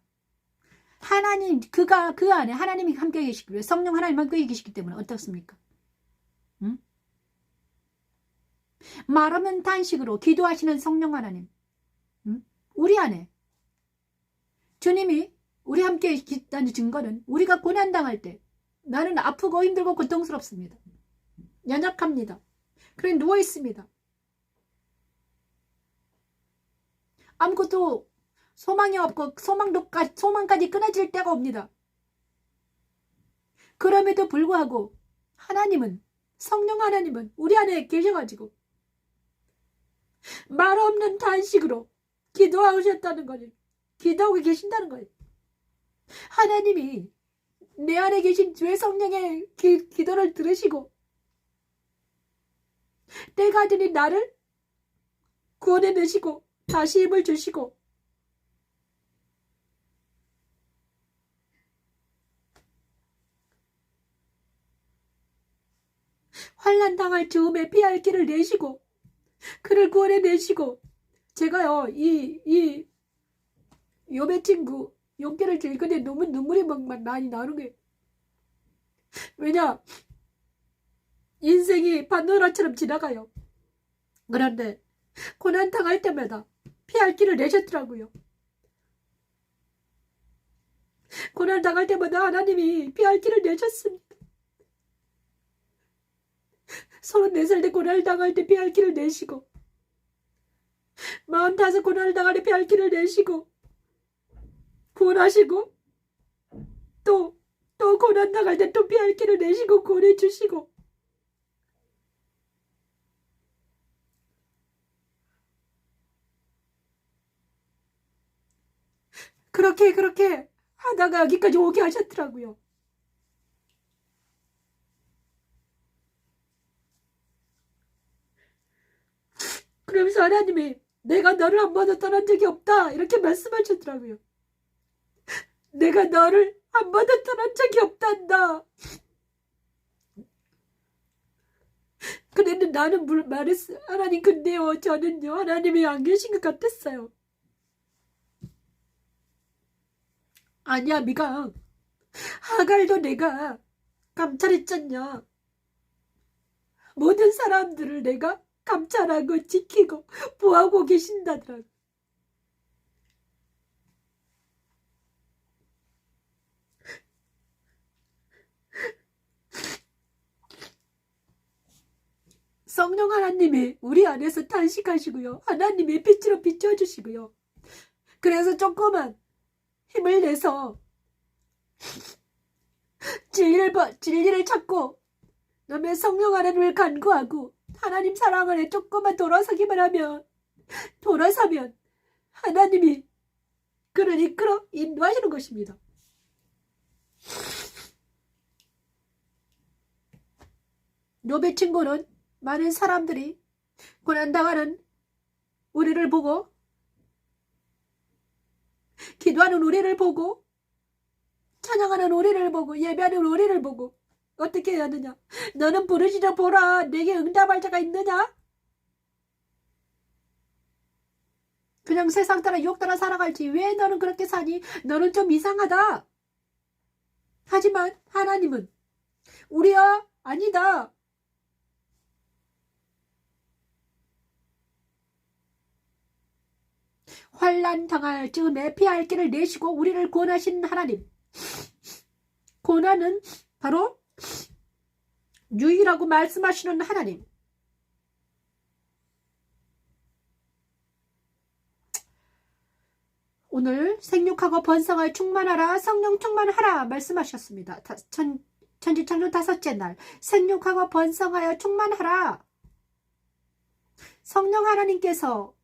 하나님 그 안에 하나님이 함께 계시기 성령 하나님 함께 계시기 때문에 어떻습니까? 응? 말 없는 단식으로 기도하시는 성령 하나님. 응? 우리 안에 주님이 우리 함께 있다는 증거는 우리가 고난당할 때 나는 아프고 힘들고 고통스럽습니다. 연약합니다. 그래 누워 있습니다. 아무것도 소망이 없고 소망까지 끊어질 때가 옵니다. 그럼에도 불구하고 성령 하나님은 우리 안에 계셔가지고 말 없는 단식으로 기도하셨다는 거예요. 기도하고 계신다는 거예요. 하나님이 내 안에 계신 주의 성령의 기도를 들으시고 때가 되니 나를 구원해내시고 다시 힘을 주시고 환난 당할 즈음에 피할 길을 내시고 그를 구원해내시고 제가요 이 욥의 친구 욥기를 읽는데 너무 눈물이 막 많이 나는 거예요. 왜냐 인생이 반도라처럼 지나가요. 그런데 고난 당할 때마다 피할 길을 내셨더라고요. 고난 당할 때마다 하나님이 피할 길을 내셨습니다. 34살 때 고난을 당할 때 피할 길을 내시고 45 고난을 당할 때 피할 길을 내시고 구원하시고 또 고난 당할 때 또 피할 길을 내시고 구원해 주시고 그렇게 하다가 여기까지 오게 하셨더라고요. 그러면서 하나님이 내가 너를 한 번도 떠난 적이 없다 이렇게 말씀하셨더라고요. 내가 너를 한 번도 떠난 적이 없단다. 그런데 나는 말했어. 하나님 근데요 저는요 하나님이 안 계신 것 같았어요. 아니야 미가 하갈도 내가 감찰했잖냐. 모든 사람들을 내가 감찰하고 지키고 보호하고 계신다더라. 성령 하나님이 우리 안에서 탄식하시고요. 하나님의 빛으로 비춰주시고요. 그래서 조금만 힘을 내서 진리를 찾고 남의 성령 하나님을 간구하고 하나님 사랑 안에 조금만 돌아서기만 하면 돌아서면 하나님이 그를 이끌어 인도하시는 것입니다. 욥의 친구는 많은 사람들이 고난당하는 우리를 보고 기도하는 우리를 보고 찬양하는 우리를 보고 예배하는 우리를 보고 어떻게 해야 하느냐. 너는 부르짖어 보라. 내게 응답할 자가 있느냐. 그냥 세상 따라 유혹 따라 살아갈지 왜 너는 그렇게 사니. 너는 좀 이상하다. 하지만 하나님은 우리야 아니다. 환난 당할 즈음에 피할 길을 내시고 우리를 구원하신 하나님. 고난은 바로 유일하고 말씀하시는 하나님. 오늘 생육하고 번성하여 충만하라. 성령 충만하라 말씀하셨습니다. 천지창조 5째 날 생육하고 번성하여 충만하라. 성령 하나님께서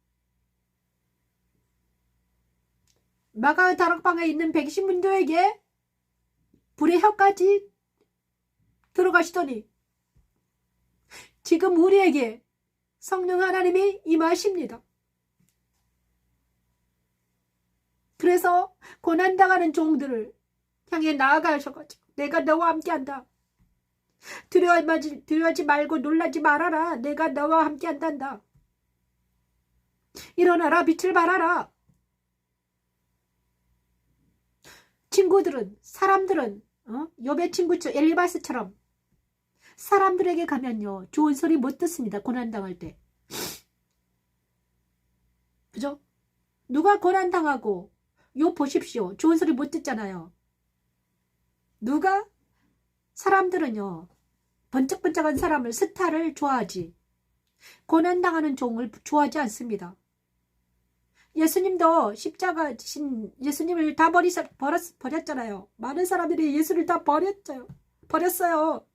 마가 다락방에 있는 백신문도에게 불의 혀까지 들어가시더니 지금 우리에게 성령 하나님이 임하십니다. 그래서 고난당하는 종들을 향해 나아가셔가지고 내가 너와 함께한다. 두려워하지 말고 놀라지 말아라. 내가 너와 함께한단다. 일어나라. 빛을 발하라. 친구들은 사람들은 욥의 친구처럼 엘리바스처럼 사람들에게 가면요 좋은 소리 못 듣습니다. 고난당할 때. 그죠? 누가 고난당하고 욥 보십시오. 좋은 소리 못 듣잖아요. 누가? 사람들은요 번쩍번쩍한 사람을 스타를 좋아하지 고난당하는 종을 좋아하지 않습니다. 예수님도 십자가 지신 예수님을 다 버렸잖아요. 많은 사람들이 예수를 다 버렸어요.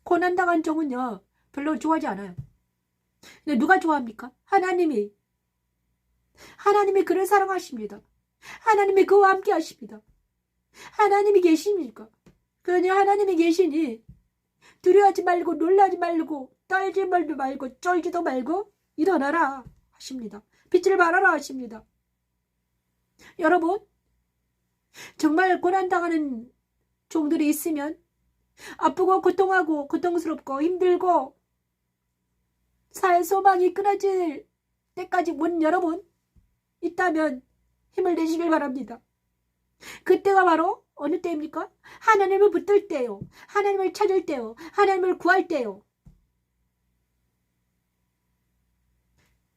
고난당한 종은요 별로 좋아하지 않아요. 근데 누가 좋아합니까? 하나님이 그를 사랑하십니다. 하나님이 그와 함께 하십니다. 하나님이 계십니까? 그러니 하나님이 계시니 두려워하지 말고 놀라지 말고 떨지 말고 쫄지도 말고 일어나라 하십니다. 빛을 발하라 하십니다. 여러분 정말 고난당하는 종들이 있으면 아프고 고통하고 고통스럽고 힘들고 살 소망이 끊어질 때까지 온 여러분 있다면 힘을 내시길 바랍니다. 그때가 바로 어느 때입니까? 하나님을 붙들 때요. 하나님을 찾을 때요. 하나님을 구할 때요.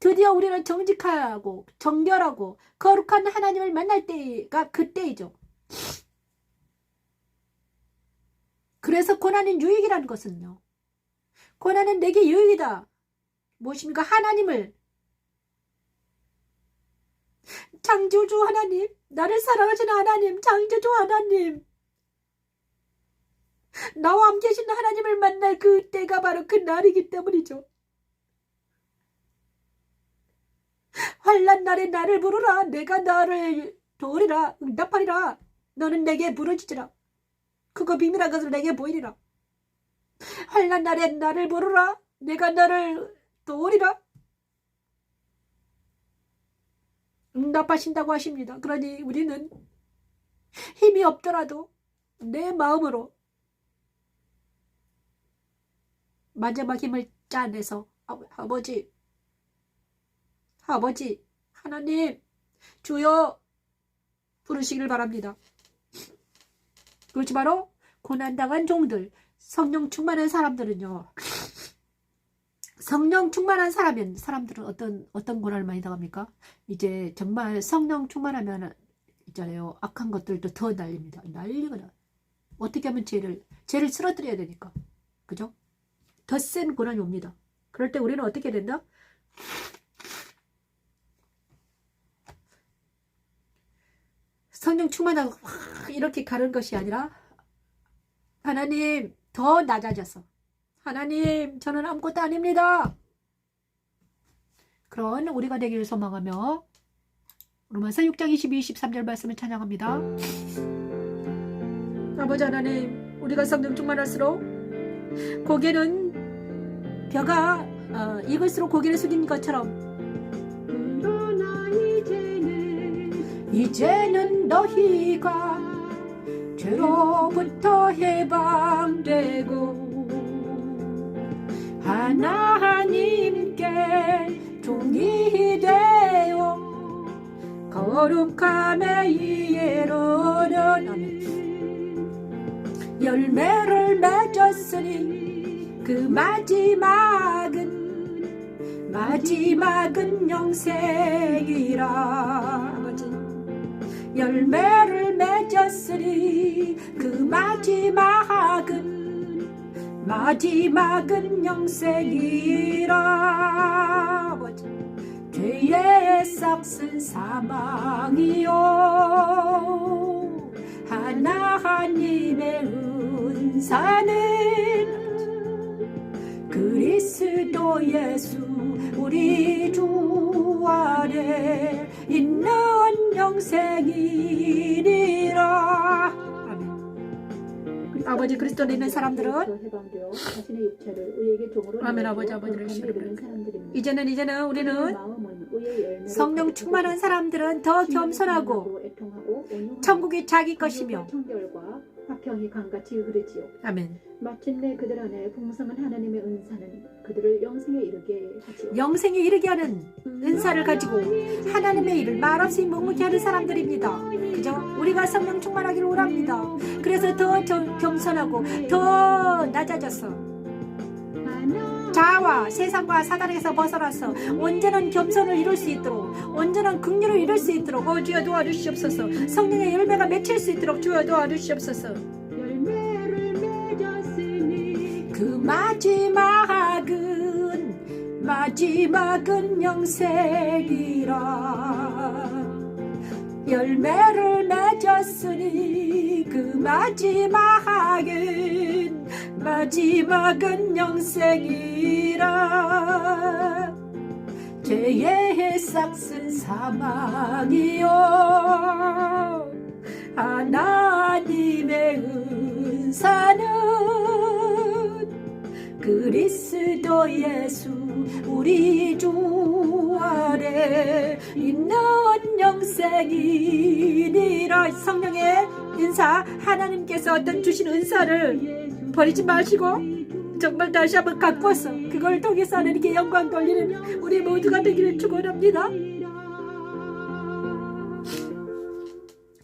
드디어 우리는 정직하고 정결하고 거룩한 하나님을 만날 때가 그때이죠. 그래서 고난은 유익이라는 것은요. 고난은 내게 유익이다. 무엇입니까? 하나님을 창조주 하나님, 나를 사랑하시는 하나님, 창조주 하나님, 나와 함께 계신 하나님을 만날 그때가 바로 그 날이기 때문이죠. 환난 날에 나를 부르라. 내가 너를 도우리라. 응답하리라. 너는 내게 부르짖으라. 그거 비밀한 것을 내게 보이리라. 환난 날에 나를 부르라. 내가 너를 도우리라. 응답하신다고 하십니다. 그러니 우리는 힘이 없더라도 내 마음으로 마지막 힘을 짜내서 아버지 하나님 주여 부르시길 바랍니다. 그렇지 바로 고난당한 종들, 성령 충만한 사람들은요. 성령 충만한 사람들은 어떤 고난을 많이 당합니까? 이제 정말 성령 충만하면 있잖아요. 악한 것들도 더 날립니다. 날리거나. 어떻게 하면 죄를 쓰러뜨려야 되니까. 그죠? 더 센 고난이 옵니다. 그럴 때 우리는 어떻게 된다? 성령 충만하고 확 이렇게 가는 것이 아니라 하나님 더 낮아져서 하나님 저는 아무것도 아닙니다. 그런 우리가 되기를 소망하며 로마서 6장 22, 23절 말씀을 찬양합니다. 아버지 하나님 우리가 성령 충만할수록 고개는 벼가 익을수록 고개를 숙인 것처럼 그러나 이제는 너희가 죄로부터 해방되고 하나님께 종이 되어 거룩함의 이해로는 열매를 맺었으니 그 마지막은 영생이라. 열매를 맺었으니 그 마지막은 영생이라. 죄의 싹은 사망이요 하나님의 은사는 그리스도 예수 우리 주 안에 있는 영생이니라. 아멘. 아버지 그리스도에 있는 사람들은 아멘. 아버지를 싫어합니다. 이제는 우리는 성령 충만한 사람들은 더 겸손하고 천국이 자기 것이며 화평이 강같이 흐르지요. 아멘. 마침내 그들 안에 풍성한 하나님의 은사는 그들을 영생에 이르게 하지요. 영생에 이르게 하는 은사를 가지고 하나님의 일을 말없이 묵묵히 하는 사람들입니다. 그죠? 우리가 성령 충만하기를 원합니다. 그래서 더 겸손하고 더 낮아져서 자아와 세상과 사단에서 벗어나서 온전한 겸손을 이룰 수 있도록 온전한 긍휼을 이룰 수 있도록 주여 도와주시옵소서. 성령의 열매가 맺힐 수 있도록 주여 도와주시옵소서. 열매를 맺었으니 그 마지막은 영생이라. 열매를 맺었으니 그 마지막은 영생이라. 죄의 싹은 사망이요 하나님의 은사는 그리스도 예수 우리 주 안에 있는 영생이니라. 성령의 은사, 하나님께서 어떤 주신 은사를 버리지 마시고 정말 다시 한번 갖고서 그걸 통해서 하나님께 영광 돌리는 우리 모두가 되기를 축원합니다.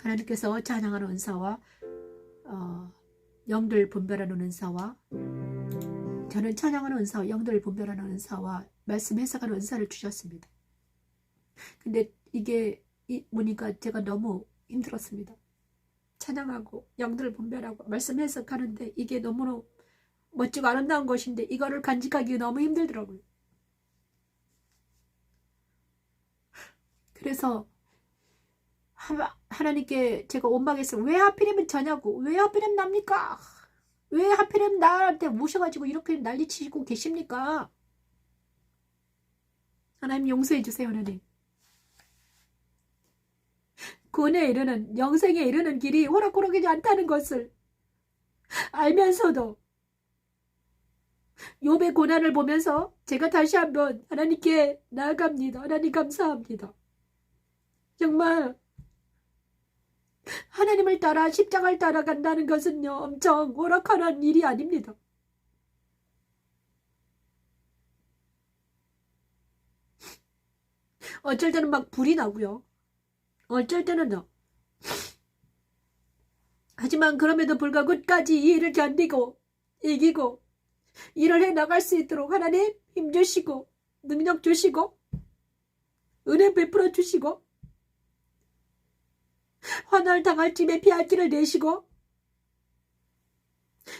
하나님께서 찬양하는 은사와 영들 분별하는 은사와 저는 찬양하는 은사와 영들 분별하는 은사와 말씀 해석하는 은사를 주셨습니다. 근데 이게 보니까 제가 너무 힘들었습니다. 찬양하고 영들 분별하고 말씀 해석하는데 이게 너무너무 멋지고 아름다운 것인데 이거를 간직하기 너무 힘들더라고요. 그래서 하나님께 제가 원망했어요. 왜 하필이면 저냐고. 왜 하필이면 납니까? 왜 하필이면 나한테 모셔가지고 이렇게 난리치고 계십니까? 하나님 용서해 주세요. 하나님. 구원에 이르는 영생에 이르는 길이 호락호락하지 않다는 것을 알면서도 욥의 고난을 보면서 제가 다시 한번 하나님께 나아갑니다. 하나님 감사합니다. 정말 하나님을 따라 십자가를 따라간다는 것은요 엄청 오락가는 일이 아닙니다. 어쩔 때는 막 불이 나고요. 어쩔 때는요 하지만 그럼에도 불구하고 끝까지 이 일을 견디고 이기고 일을 해 나갈 수 있도록 하나님 힘주시고 능력 주시고 은혜 베풀어 주시고 환난을 당할 쯤에 피할 길을 내시고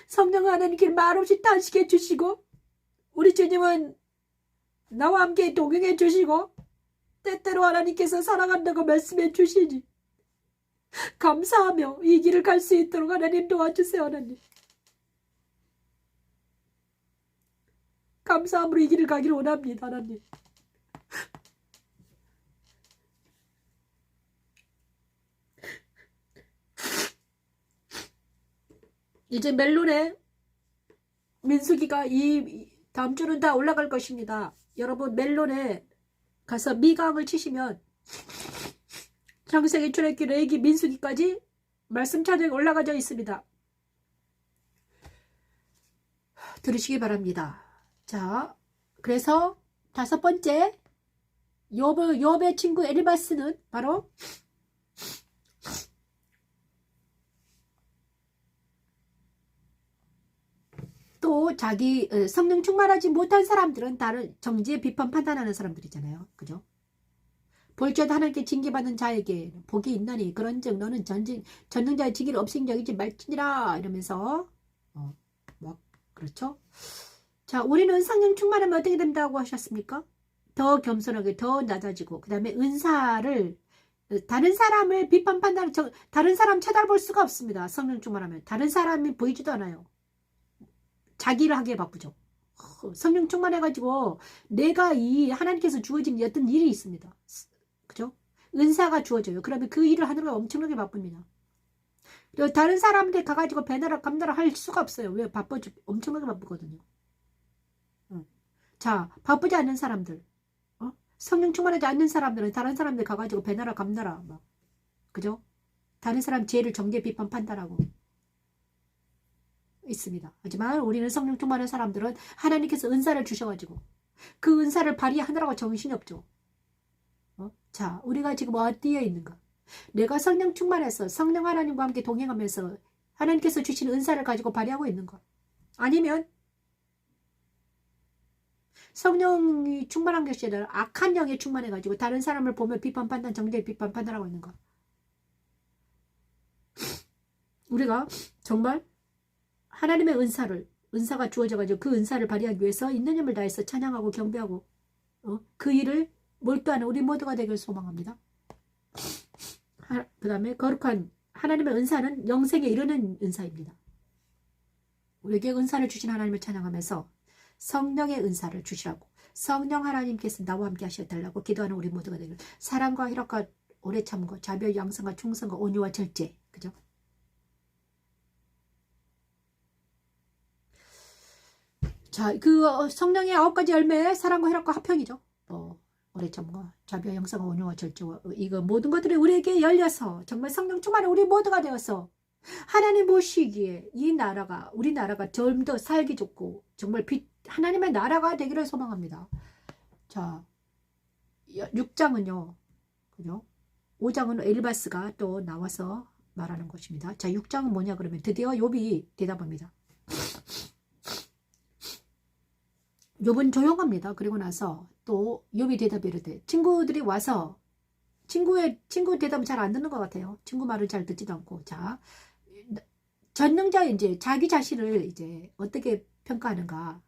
성령 하나님께 말없이 탄식해 주시고 우리 주님은 나와 함께 동행해 주시고 때때로 하나님께서 사랑한다고 말씀해 주시니 감사하며 이 길을 갈 수 있도록 하나님 도와주세요. 하나님 감사함으로 이 길을 가기를 원합니다. 하나님 이제 멜론에 민수기가 이 다음 주는 다 올라갈 것입니다. 여러분 멜론에 가서 미강을 치시면 창세기, 출애굽기, 레위기, 민수기까지 말씀 찬양이 올라가져 있습니다. 들으시기 바랍니다. 자, 그래서 5번째 욥의 친구 엘리바스는 바로 또 자기 성령 충만하지 못한 사람들은 다른 정지의 비판 판단하는 사람들이잖아요. 그죠? 볼지어도 하나님께 징계받는 자에게 복이 있나니 그런즉 너는 전능자의 징계를 없인 여기지 말지니라 이러면서 뭐 그렇죠? 자, 우리는 성령 충만하면 어떻게 된다고 하셨습니까? 더 겸손하게 더 낮아지고 그 다음에 은사를 다른 사람을 비판 판단 다른 사람 쳐다볼 수가 없습니다. 성령 충만하면 다른 사람이 보이지도 않아요. 자기를 하기에 바쁘죠. 성령 충만해가지고 내가 이 하나님께서 주어진 어떤 일이 있습니다. 그죠? 은사가 주어져요. 그러면 그 일을 하느라 엄청나게 바쁩니다. 그리고 다른 사람한테 가가지고 배나라 감나라 할 수가 없어요. 왜? 바쁘죠. 엄청나게 바쁘거든요. 자, 바쁘지 않는 사람들, 성령 충만하지 않는 사람들은 다른 사람들 가가지고 배나라 감나라 막, 그죠? 다른 사람 죄를 정죄 비판 판단하고 있습니다. 하지만 우리는 성령 충만한 사람들은 하나님께서 은사를 주셔가지고 그 은사를 발휘하느라고 정신이 없죠. 자, 우리가 지금 어디에 있는가? 내가 성령 충만해서 성령 하나님과 함께 동행하면서 하나님께서 주신 은사를 가지고 발휘하고 있는가? 아니면 성령이 충만한 것이 아니라 악한 영에 충만해가지고 다른 사람을 보면 비판 판단 정죄 비판 판단하고 있는가? 우리가 정말 하나님의 은사가 주어져가지고 그 은사를 발휘하기 위해서 있는 힘을 다해서 찬양하고 경배하고 그 일을 몰두하는 우리 모두가 되길 소망합니다. 그 다음에 거룩한 하나님의 은사는 영생에 이르는 은사입니다. 우리에게 은사를 주신 하나님을 찬양하면서 성령의 은사를 주시라고 성령 하나님께서 나와 함께 하셔달라고 기도하는 우리 모두가 되길 사랑과 희락과 오래 참고 자비와 양성과 충성과 온유와 절제 그죠? 자, 그 성령의 9가지 열매 사랑과 희락과 화평이죠. 오래 참고 자비와 양성과 온유와 절제와 이거 모든 것들이 우리에게 열려서 정말 성령 충만한 우리 모두가 되어서 하나님 보시기에 이 나라가 우리나라가 좀 더 살기 좋고 정말 하나님의 나라가 되기를 소망합니다. 자, 6장은요. 그죠? 5장은 엘리바스가 또 나와서 말하는 것입니다. 자, 6장은 뭐냐 그러면 드디어 욥이 대답합니다. 욥은 조용합니다. 그리고 나서 또 욥이 대답을 이르되 친구들이 와서 친구 대답은 잘 안 듣는 것 같아요. 친구 말을 잘 듣지도 않고 자 전능자 이제 자기 자신을 이제 어떻게 평가하는가?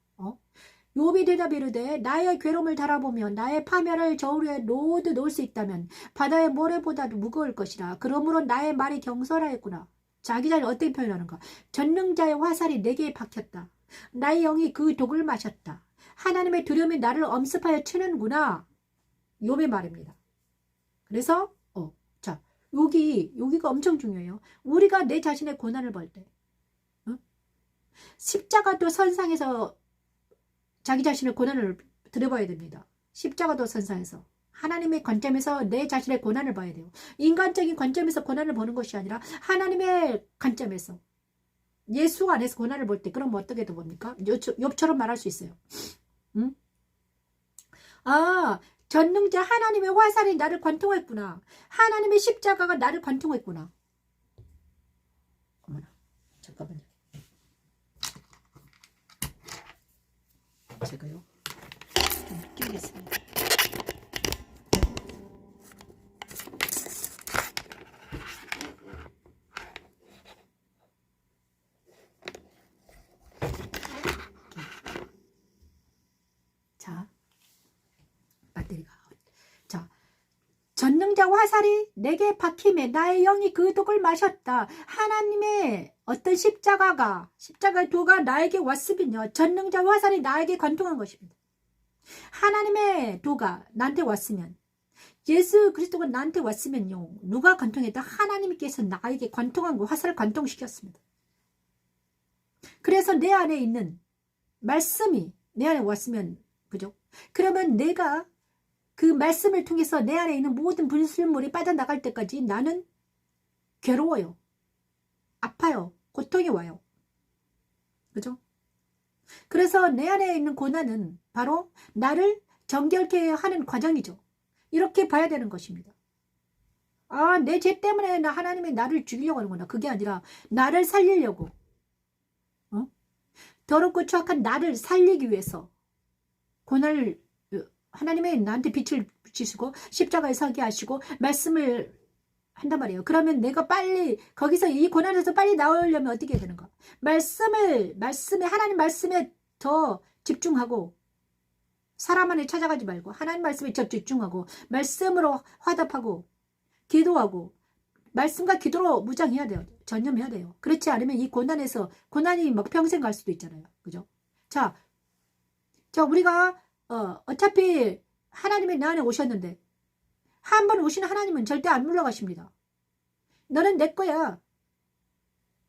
욥이 대답이 이르되 나의 괴로움을 달아보면 나의 파멸을 저울 위에 놓을 수 있다면 바다의 모래보다도 무거울 것이라. 그러므로 나의 말이 경솔하였구나. 자기 자신을 어떻게 표현하는가? 전능자의 화살이 내게 박혔다. 나의 영이 그 독을 마셨다. 하나님의 두려움이 나를 엄습하여 치는구나. 욥의 말입니다. 그래서 자 여기가 엄청 중요해요. 우리가 내 자신의 고난을 볼 때 십자가도 선상에서 자기 자신의 고난을 들여봐야 됩니다. 십자가도 선상에서 하나님의 관점에서 내 자신의 고난을 봐야 돼요. 인간적인 관점에서 고난을 보는 것이 아니라 하나님의 관점에서 예수 안에서 고난을 볼 때 그럼 어떻게 봅니까? 욥처럼 말할 수 있어요. 응? 아, 전능자 하나님의 화살이 나를 관통했구나. 하나님의 십자가가 나를 관통했구나. 잠깐만요. 제가요 좀 끼우겠습니다. 자, 배터리가. 자, 전능자 화살이 내게 박힘에 나의 영이 그 독을 마셨다. 하나님의 어떤 십자가 도가 나에게 왔으면요, 전능자 화살이 나에게 관통한 것입니다. 하나님의 도가 나한테 왔으면, 예수 그리스도가 나한테 왔으면요, 누가 관통했다? 하나님께서 나에게 관통한 거, 화살을 관통시켰습니다. 그래서 내 안에 있는 말씀이 내 안에 왔으면, 그죠? 그러면 내가 그 말씀을 통해서 내 안에 있는 모든 분술물이 빠져나갈 때까지 나는 괴로워요. 아파요. 고통이 와요. 그죠? 그래서 내 안에 있는 고난은 바로 나를 정결케 하는 과정이죠. 이렇게 봐야 되는 것입니다. 아, 내 죄 때문에 하나님이 나를 죽이려고 하는구나. 그게 아니라 나를 살리려고. 더럽고 추악한 나를 살리기 위해서 고난을, 하나님의 나한테 빛을 비치시고 십자가에 서게 하시고 말씀을 한단 말이에요. 그러면 내가 빨리 거기서 이 고난에서 빨리 나오려면 어떻게 해야 되는가? 말씀에 하나님 말씀에 더 집중하고, 사람 안에 찾아가지 말고 하나님 말씀에 더 집중하고 말씀으로 화답하고 기도하고 말씀과 기도로 무장해야 돼요. 전념해야 돼요. 그렇지 않으면 이 고난이 막 평생 갈 수도 있잖아요. 그죠? 자 우리가 어차피 하나님이 내 안에 오셨는데, 한 번 오신 하나님은 절대 안 물러가십니다. 너는 내 거야.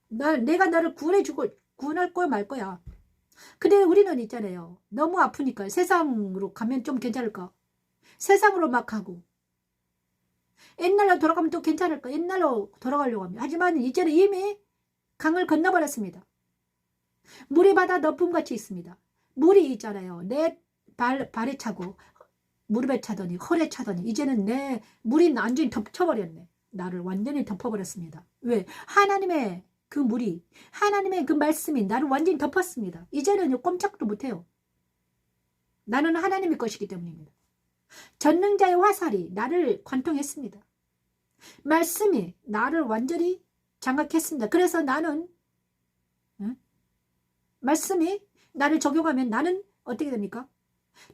내가 너를 구원할 거야 말 거야. 근데 우리는 있잖아요, 너무 아프니까 세상으로 가면 좀 괜찮을까? 세상으로 막 가고, 옛날로 돌아가면 또 괜찮을까? 옛날로 돌아가려고 합니다. 하지만 이제는 이미 강을 건너버렸습니다. 물이 바다 너품같이 있습니다. 물이 있잖아요, 내 발에 차고 무릎에 차더니 허리에 차더니 이제는 내 물이 완전히 덮쳐버렸네. 나를 완전히 덮어버렸습니다. 왜? 하나님의 그 물이, 하나님의 그 말씀이 나를 완전히 덮었습니다. 이제는 꼼짝도 못해요. 나는 하나님의 것이기 때문입니다. 전능자의 화살이 나를 관통했습니다. 말씀이 나를 완전히 장악했습니다. 그래서 나는, 말씀이 나를 적용하면 나는 어떻게 됩니까?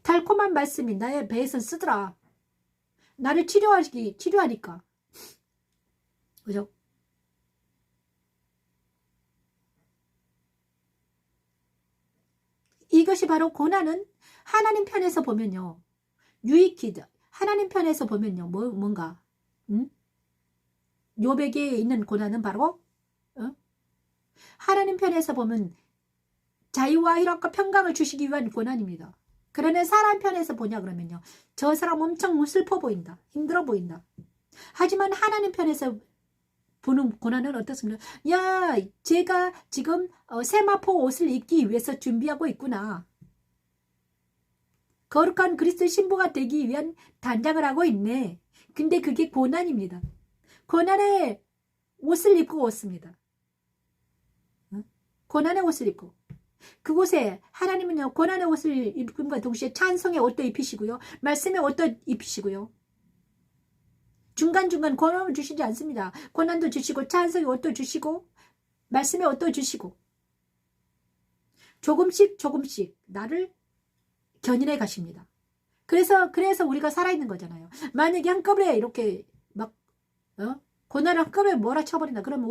달콤한 말씀이 나의 배에서 쓰더라. 나를 치료하니까. 그죠? 이것이 바로 고난은 하나님 편에서 보면요, 유익이다. 하나님 편에서 보면요, 뭔가, 욥에게 있는 고난은 바로, 하나님 편에서 보면 자유와 희락과 평강을 주시기 위한 고난입니다. 그러나 사람 편에서 보냐 그러면요, 저 사람 엄청 슬퍼 보인다, 힘들어 보인다. 하지만 하나님 편에서 보는 고난은 어떻습니까? 야, 제가 지금 세마포 옷을 입기 위해서 준비하고 있구나. 거룩한 그리스도 신부가 되기 위한 단장을 하고 있네. 근데 그게 고난입니다. 고난의 옷을 입고 왔습니다. 고난의 옷을 입고. 그곳에 하나님은요, 고난의 옷을 입음과 동시에 찬송의 옷도 입히시고요, 말씀의 옷도 입히시고요, 중간중간 고난을 주시지 않습니다. 고난도 주시고 찬송의 옷도 주시고 말씀의 옷도 주시고 조금씩 나를 견인해 가십니다. 그래서 우리가 살아있는 거잖아요. 만약에 한꺼번에 이렇게 막 고난을 한꺼번에 몰아쳐버린다 그러면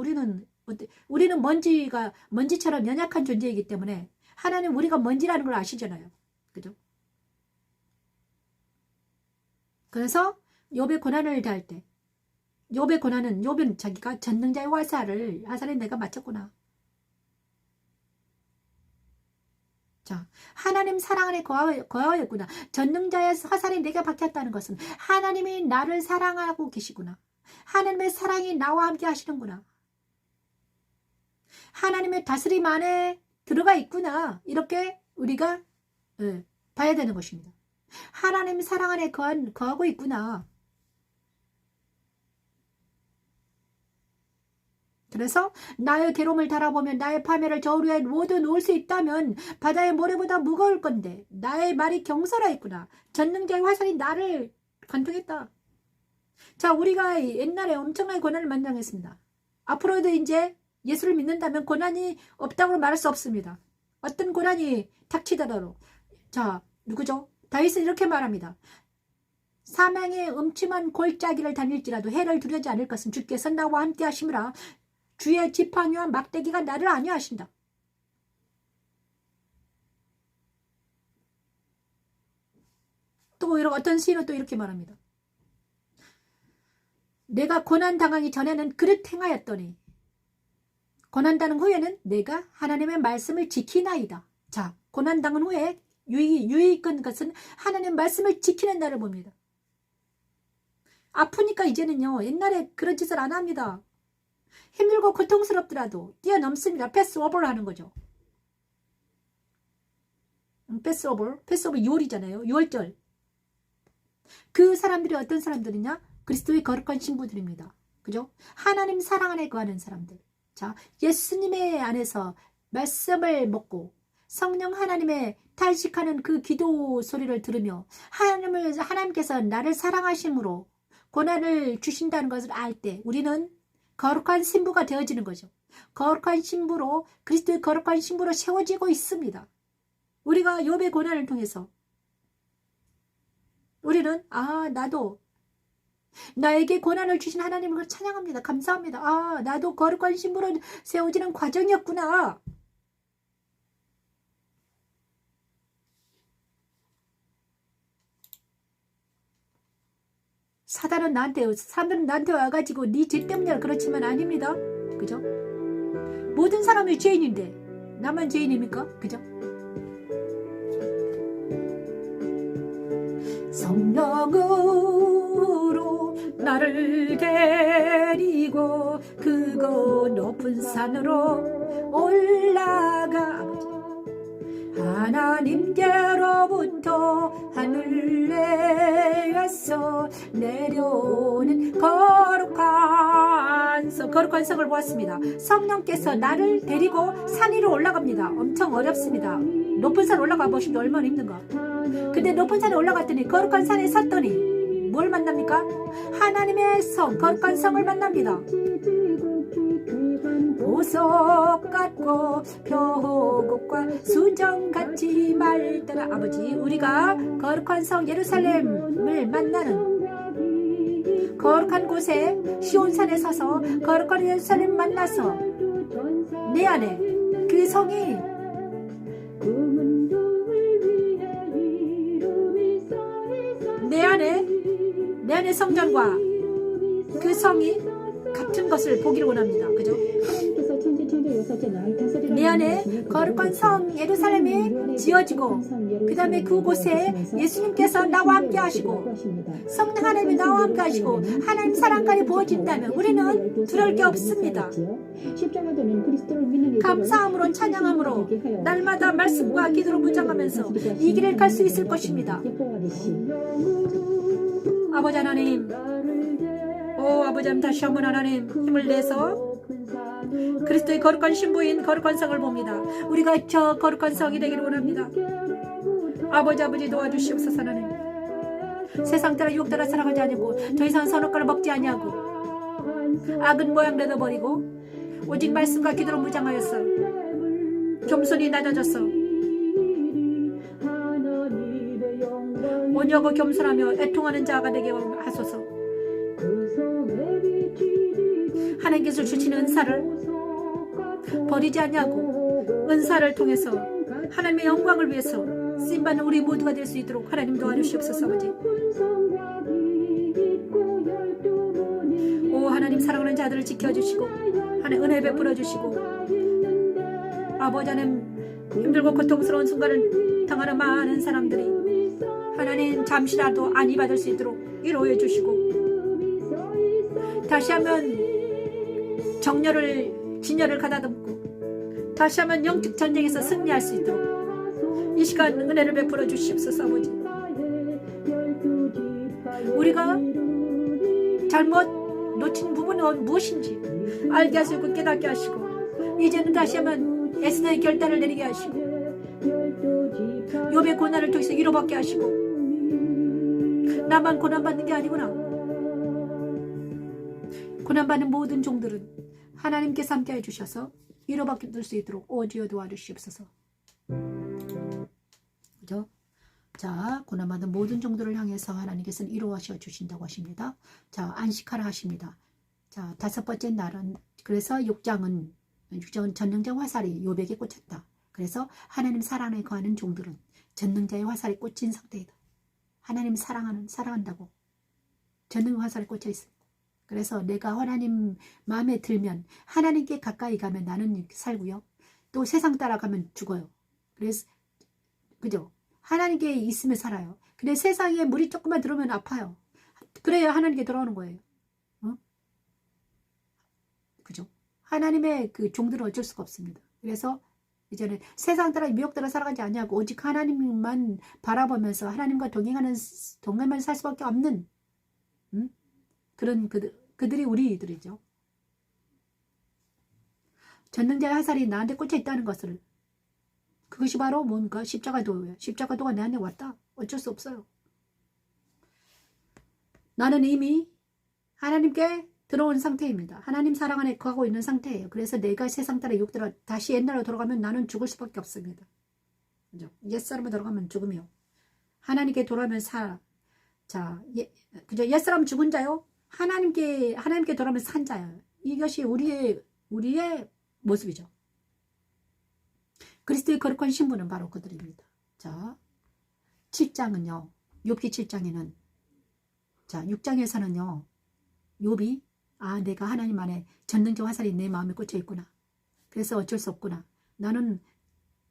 우리는 먼지처럼 연약한 존재이기 때문에, 하나님 우리가 먼지라는 걸 아시잖아요. 그죠? 그래서 욥의 고난을 대할 때, 욥은 자기가 전능자의 화살에 내가 맞췄구나. 자, 하나님 사랑 안에 거하였구나. 전능자의 화살이 내게 박혔다는 것은 하나님이 나를 사랑하고 계시구나. 하나님의 사랑이 나와 함께 하시는구나. 하나님의 다스림 안에 들어가 있구나. 이렇게 우리가 봐야 되는 것입니다. 하나님 사랑 안에 거하고 있구나. 그래서 나의 괴로움을 달아보면 나의 파멸을 저울 위에 모두 놓을 수 있다면 바다의 모래보다 무거울 건데 나의 말이 경솔하였구나. 전능자의 화살이 나를 관통했다. 자, 우리가 옛날에 엄청나게 고난을 만나겠습니다. 앞으로도 이제 예수를 믿는다면 고난이 없다고 말할 수 없습니다. 어떤 고난이 닥치더라도. 자, 누구죠? 다윗은 이렇게 말합니다. 사망의 음침한 골짜기를 다닐지라도 해를 두려지 않을 것은 주께서 나와 함께 하심이라. 주의 지팡이와 막대기가 나를 안위하신다. 또 어떤 시인은 또 이렇게 말합니다. 내가 고난 당하기 전에는 그릇 행하였더니 고난 당한 후에는 내가 하나님의 말씀을 지키나이다. 자, 고난 당한 후에 유익한 것은 하나님의 말씀을 지키는 날을 봅니다. 아프니까 이제는요, 옛날에 그런 짓을 안 합니다. 힘들고 고통스럽더라도 뛰어넘습니다. 패스오버를 하는 거죠. 패스오버 6월이잖아요. 6월절. 그 사람들이 어떤 사람들이냐? 그리스도의 거룩한 신부들입니다. 그죠? 하나님 사랑 안에 거하는 사람들. 자, 예수님의 안에서 말씀을 먹고 성령 하나님의 탄식하는 그 기도 소리를 들으며 하나님께서 나를 사랑하심으로 고난을 주신다는 것을 알 때 우리는 거룩한 신부가 되어지는 거죠. 거룩한 신부로, 그리스도의 거룩한 신부로 세워지고 있습니다. 우리가 욥의 고난을 통해서 우리는 나도 나에게 고난을 주신 하나님을 찬양합니다. 감사합니다. 나도 거룩한 신부로 세워지는 과정이었구나. 사람들은 나한테 와가지고 네 죄 때문이라 그렇지만 아닙니다. 그죠? 모든 사람이 죄인인데 나만 죄인입니까? 그죠? 성령으로 나를 데리고 그곳 높은 산으로 올라가 하나님께로부터 하늘에서 내려오는 거룩한 성을 보았습니다. 성령께서 나를 데리고 산 위로 올라갑니다. 엄청 어렵습니다. 높은 산 올라가 보시면 얼마나 힘든가. 근데 높은 산에 올라갔더니 거룩한 산에 섰더니 뭘 만납니까? 하나님의 성, 거룩한 성을 만납니다. 보석 같고 표곡과 수정같이 말더라. 아버지, 우리가 거룩한 성 예루살렘을 만나는 거룩한 곳에 시온산에 서서 거룩한 예루살렘 만나서 내 안에 그 성이 내 안에 성전과 그 성이 같은 것을 보기를 원합니다. 그죠? 내 안에 거룩한 성 예루살렘이 지어지고 그 다음에 그곳에 예수님께서 나와 함께 하시고 성령 하나님이 나와 함께 하시고 하나님 사랑까지 부어진다면 우리는 두려울 게 없습니다. 감사함으로 찬양함으로 날마다 말씀과 기도로 무장하면서 이 길을 갈 수 있을 것입니다. 아버지 하나님, 아버지 하나님, 다시 한번 하나님 힘을 내서 그리스도의 거룩한 신부인 거룩한 성을 봅니다. 우리가 저 거룩한 성이 되기를 원합니다. 아버지 도와주시옵소서. 하나님, 세상 따라 유혹 따라 살아가지 아니고 더 이상 선악과를 먹지 아니하고 악은 모양 내어버리고 오직 말씀과 기도로 무장하였어. 겸손히 낮아졌어. 온유하고 겸손하며 애통하는 자가 되게 하소서. 하나님께서 주시는 은사를 버리지 않냐고 은사를 통해서 하나님의 영광을 위해서 쓰임받는 우리 모두가 될 수 있도록 하나님 도와주시옵소서. 아버지, 하나님 사랑하는 자들을 지켜주시고 하나님 은혜 베풀어 주시고 아버지 하나님 힘들고 고통스러운 순간을 당하는 많은 사람들이 하나님 잠시라도 안위 받을 수 있도록 위로해 주시고 다시 한번 진열을 가다듬고 다시 한번 영적 전쟁에서 승리할 수 있도록 이 시간 은혜를 베풀어 주시옵소서. 아버지, 우리가 잘못 놓친 부분은 무엇인지 알게 하시고 깨닫게 하시고 이제는 다시 한번 에스더의 결단을 내리게 하시고 욥의 고난을 통해서 위로받게 하시고 나만 고난받는 게 아니구나. 고난받는 모든 종들은 하나님께서 함께 해주셔서 위로받게 될 수 있도록 오지어 도와주시옵소서. 그죠? 자, 고난받는 모든 종들을 향해서 하나님께서는 위로하셔 주신다고 하십니다. 자, 안식하라 하십니다. 자, 5번째 날은 그래서 6장은 전능자 화살이 욥에게 꽂혔다. 그래서 하나님 사랑 안에 거하는 종들은 전능자의 화살에 꽂힌 상태이다. 하나님 사랑한다고 전능 화살에 꽂혀 있습니다. 그래서 내가 하나님 마음에 들면 하나님께 가까이 가면 나는 살고요. 또 세상 따라가면 죽어요. 그래서 그죠? 하나님께 있으면 살아요. 근데 세상에 물이 조금만 들어오면 아파요. 그래야 하나님께 돌아오는 거예요. 그죠? 하나님의 그 종들은 어쩔 수가 없습니다. 그래서 이제는 세상 따라 미혹 따라 살아가지 않냐고 오직 하나님만 바라보면서 하나님과 동행만 살 수밖에 없는 그런 그들이 우리들이죠. 전능자의 화살이 나한테 꽂혀 있다는 것을 그것이 바로 뭔가 십자가도예요. 십자가도가 내 안에 왔다. 어쩔 수 없어요. 나는 이미 하나님께 들어온 상태입니다. 하나님 사랑 안에 거하고 있는 상태예요. 그래서 내가 세상 따라 육들어 다시 옛날로 돌아가면 나는 죽을 수밖에 없습니다. 그죠? 옛사람으로 돌아가면 죽으며 하나님께 돌아오면 살아. 자, 그죠? 옛사람 죽은 자요. 하나님께 돌아오면 산 자예요. 이것이 우리의 모습이죠. 그리스도의 거룩한 신분은 바로 그들입니다. 자, 7장은요. 욥기 7장에는 자, 6장에서는요. 욥이 내가 하나님 안에 전능자 화살이 내 마음에 꽂혀 있구나. 그래서 어쩔 수 없구나. 나는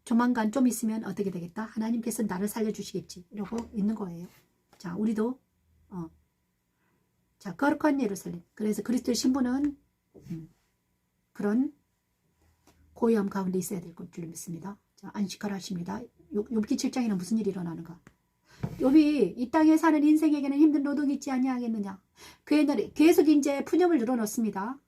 조만간 좀 있으면 어떻게 되겠다. 하나님께서 나를 살려주시겠지. 이러고 있는 거예요. 자, 우리도 자, 거룩한 예루살렘. 그래서 그리스도의 신분은 그런 고요함 가운데 있어야 될 줄 믿습니다. 자, 안식하라 하십니다. 욥기 7장에는 무슨 일이 일어나는가? 욥이 이 땅에 사는 인생에게는 힘든 노동이 있지 아니하겠느냐. 그의 날에 계속 이제 푸념을 늘어놓습니다.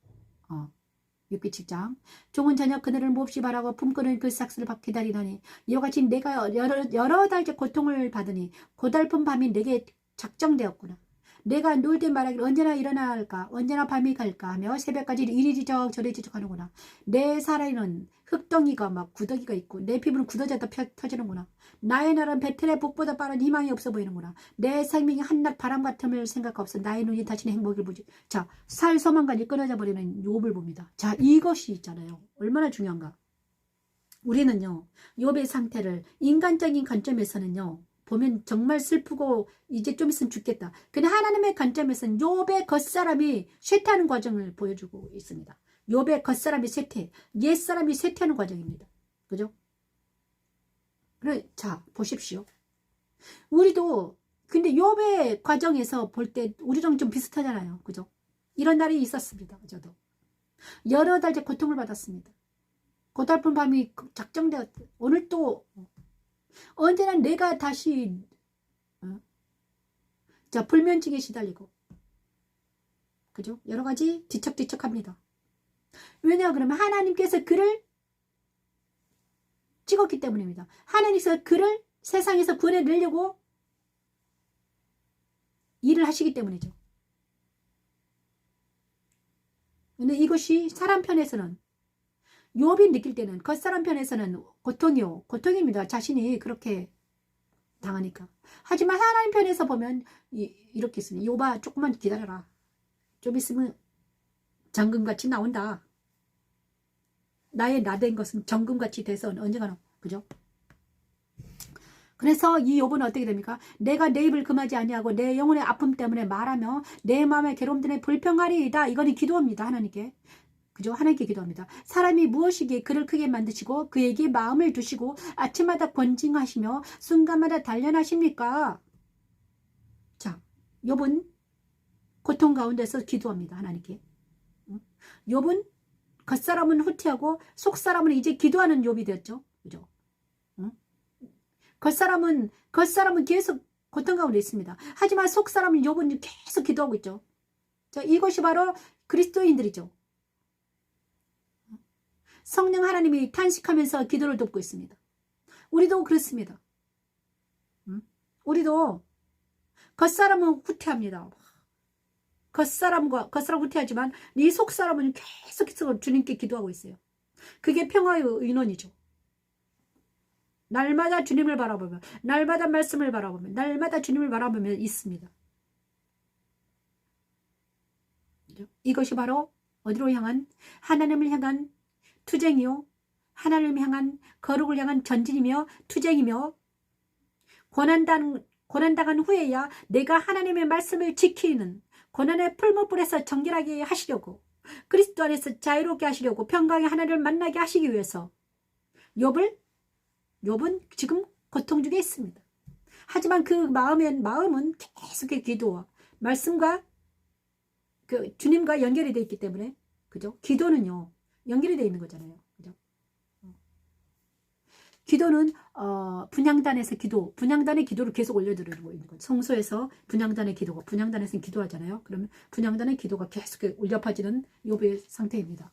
욥기 7장. 종은 저녁 그늘을 몹시 바라고 품고는 그 삭스를 기다리더니 이와 같이 내가 여러 달째 고통을 받으니 고달픈 밤이 내게 작정되었구나. 내가 누울 때 말하기를 언제나 일어날까 언제나 밤이 갈까 하며 새벽까지 이리지적 저리지적 하는구나. 내 살에는 흙덩이가 막 구더기가 있고 내 피부는 굳어져도 터지는구나. 나의 날은 배틀의 북보다 빠른 희망이 없어 보이는구나. 내 생명이 한낮 바람 같음을 생각 없어. 나의 눈이 다시는 행복을 보지. 자, 살 소망까지 끊어져 버리는 욥을 봅니다. 자, 이것이 있잖아요. 얼마나 중요한가. 우리는요. 욥의 상태를 인간적인 관점에서는요. 보면 정말 슬프고 이제 좀 있으면 죽겠다. 근데 하나님의 관점에서는 욥의 겉사람이 쇠퇴하는 과정을 보여주고 있습니다. 욥의 겉사람이 쇠퇴, 옛사람이 쇠퇴하는 과정입니다. 그죠? 그래, 자, 보십시오. 우리도 근데 욥의 과정에서 볼 때 우리랑 좀 비슷하잖아요. 그죠? 이런 날이 있었습니다. 저도 여러 달째 고통을 받았습니다. 고달픈 밤이 작정되었대. 오늘 또 언제나 내가 다시 자, 불면증에 시달리고 그죠? 여러 가지 뒤척뒤척합니다. 왜냐 그러면 하나님께서 그를 찍었기 때문입니다. 하나님께서 그를 세상에서 구해내려고 일을 하시기 때문이죠. 근데 이것이 사람 편에서는 욥이 느낄 때는 겉사람 편에서는 고통입니다. 자신이 그렇게 당하니까. 하지만 하나님 편에서 보면 이렇게 있습니다. 욥아 조금만 기다려라. 좀 있으면 정금같이 나온다. 나의 나된 것은 정금같이 돼서 언젠가는 그죠? 그래서 이 욥은 어떻게 됩니까? 내가 내 입을 금하지 아니하고 내 영혼의 아픔 때문에 말하며 내 마음의 괴로움 때문에 불평하리이다. 이거는 기도합니다. 하나님께. 그죠? 하나님께 기도합니다. 사람이 무엇이기에 그를 크게 만드시고 그에게 마음을 두시고 아침마다 권징하시며 순간마다 단련하십니까? 자, 욥은 고통 가운데서 기도합니다. 하나님께. 욥은 겉사람은 후퇴하고 속사람은 이제 기도하는 욥이 되었죠. 그죠? 겉사람은 계속 고통 가운데 있습니다. 하지만 속사람은 욥은 계속 기도하고 있죠. 자, 이것이 바로 그리스도인들이죠. 성령 하나님이 탄식하면서 기도를 돕고 있습니다. 우리도 그렇습니다. 우리도 겉사람은 후퇴합니다. 겉사람 후퇴하지만 네 속사람은 계속해서 주님께 기도하고 있어요. 그게 평화의 인원이죠. 날마다 주님을 바라보면, 날마다 말씀을 바라보면, 날마다 주님을 바라보면 있습니다. 이것이 바로 어디로 향한? 하나님을 향한 투쟁이요, 하나님을 향한 거룩을 향한 전진이며 투쟁이며, 고난당한 후에야 내가 하나님의 말씀을 지키는 고난의 풀무불에서 정결하게 하시려고, 그리스도 안에서 자유롭게 하시려고, 평강의 하나님을 만나게 하시기 위해서 욥은 지금 고통 중에 있습니다. 하지만 그 마음은 계속의 기도와 말씀과 그 주님과 연결이 되어 있기 때문에, 그죠? 기도는요 연결이 되어 있는 거잖아요. 그죠? 기도는 분향단에서 분향단의 기도를 계속 올려드리고 있는 거죠. 성소에서 분향단에서 기도하잖아요. 그러면 분향단의 기도가 계속 올려 퍼지는 욥의 상태입니다.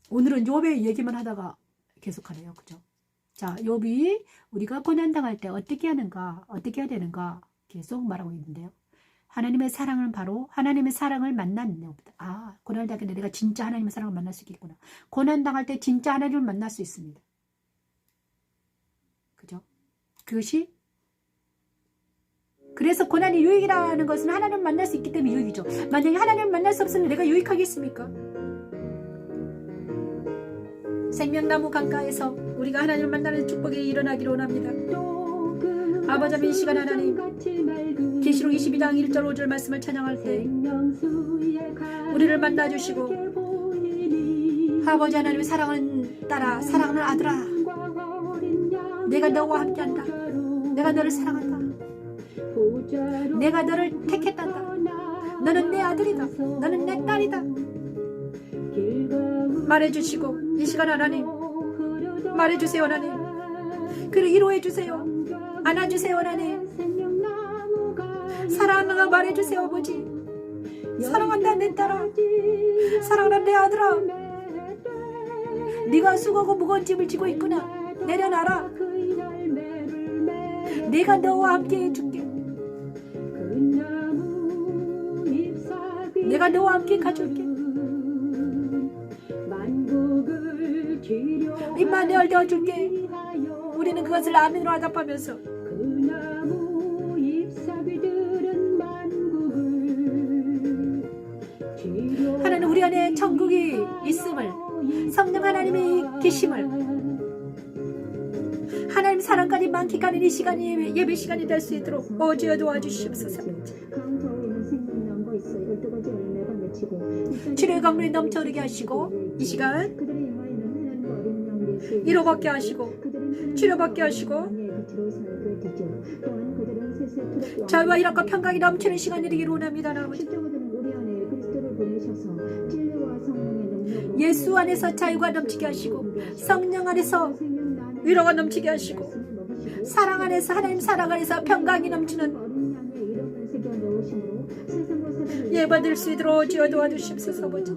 오늘은 욥의 얘기만 하다가 계속하네요. 그죠? 자, 욥이 우리가 고난당할 때 어떻게 해야 되는가 계속 말하고 있는데요. 하나님의 사랑은 바로 하나님의 사랑을 만나는 욥이다. 아, 고난당할 때 내가 진짜 하나님의 사랑을 만날 수 있겠구나. 고난당할 때 진짜 하나님을 만날 수 있습니다. 그죠? 그것이 그래서 고난이 유익이라는 것은 하나님을 만날 수 있기 때문에 유익이죠. 만약에 하나님을 만날 수 없으면 내가 유익하겠습니까? 생명나무 강가에서 우리가 하나님을 만나는 축복이 일어나기를 원합니다. 아버지 하나님, 이 시간 하나님 계시록 22장 1절 5절 말씀을 찬양할 때 우리를 만나주시고, 아버지 하나님의 사랑은 딸아, 사랑하는 아들아, 내가 너와 함께한다. 내가 너를 사랑한다. 내가 너를 택했단다. 너는 내 아들이다. 너는 내 딸이다. 말해주시고, 이 시간 하나님 말해주세요. 하나님 그를 위로해주세요. 안아주세요. 하나님 사랑한다 말해주세요. 아버지 사랑한다 내 딸아, 사랑한다 내 아들아, 네가 수고하고 무거운 짐을 지고 있구나. 내려놔라. 내가 너와 함께 해줄게. 내가 너와 함께 가줄게. 임마누엘 되어줄게. 우리는 그것을 아멘으로 화답하면서 하나님 우리 안에 천국이 있음을, 성령 하나님의 계심을, 하나님 사랑까지 만끽하는 이 시간이 예배 시간이 될 수 있도록 주여 도와주시옵소서. 치료의 강물이 넘쳐흐르게 하시고, 이 시간 위로받게 하시고 치료받게 하시고 자유와 일합과 평강이 넘치는 시간이 되기를 원합니다. 아버지 예수 안에서 자유가 넘치게 하시고, 성령 안에서 위로가 넘치게 하시고, 사랑 안에서, 하나님 사랑 안에서 평강이 넘치는 예받을 수 있도록 주여 도와주시옵소서. 아버지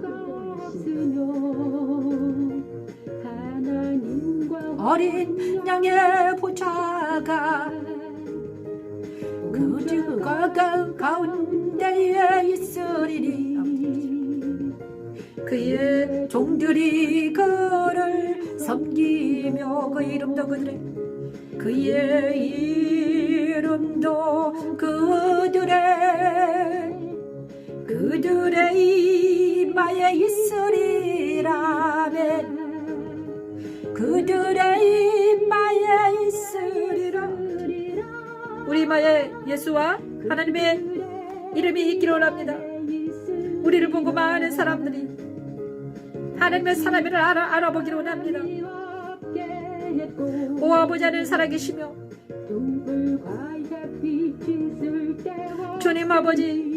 어린 양의 보좌가 그 가운데에 있으리니 그의 종들이 그를 섬기며 그의 이름도 그들의 이마에 있으리라멘. 그들의 이마에 있으리라. 우리 이마에 예수와 하나님의 이름이 있기를 원합니다. 우리를 보고 많은 사람들이 하나님의 사람을 알아보기를 원합니다. 오 아버지 하나님 살아계시며 주님 아버지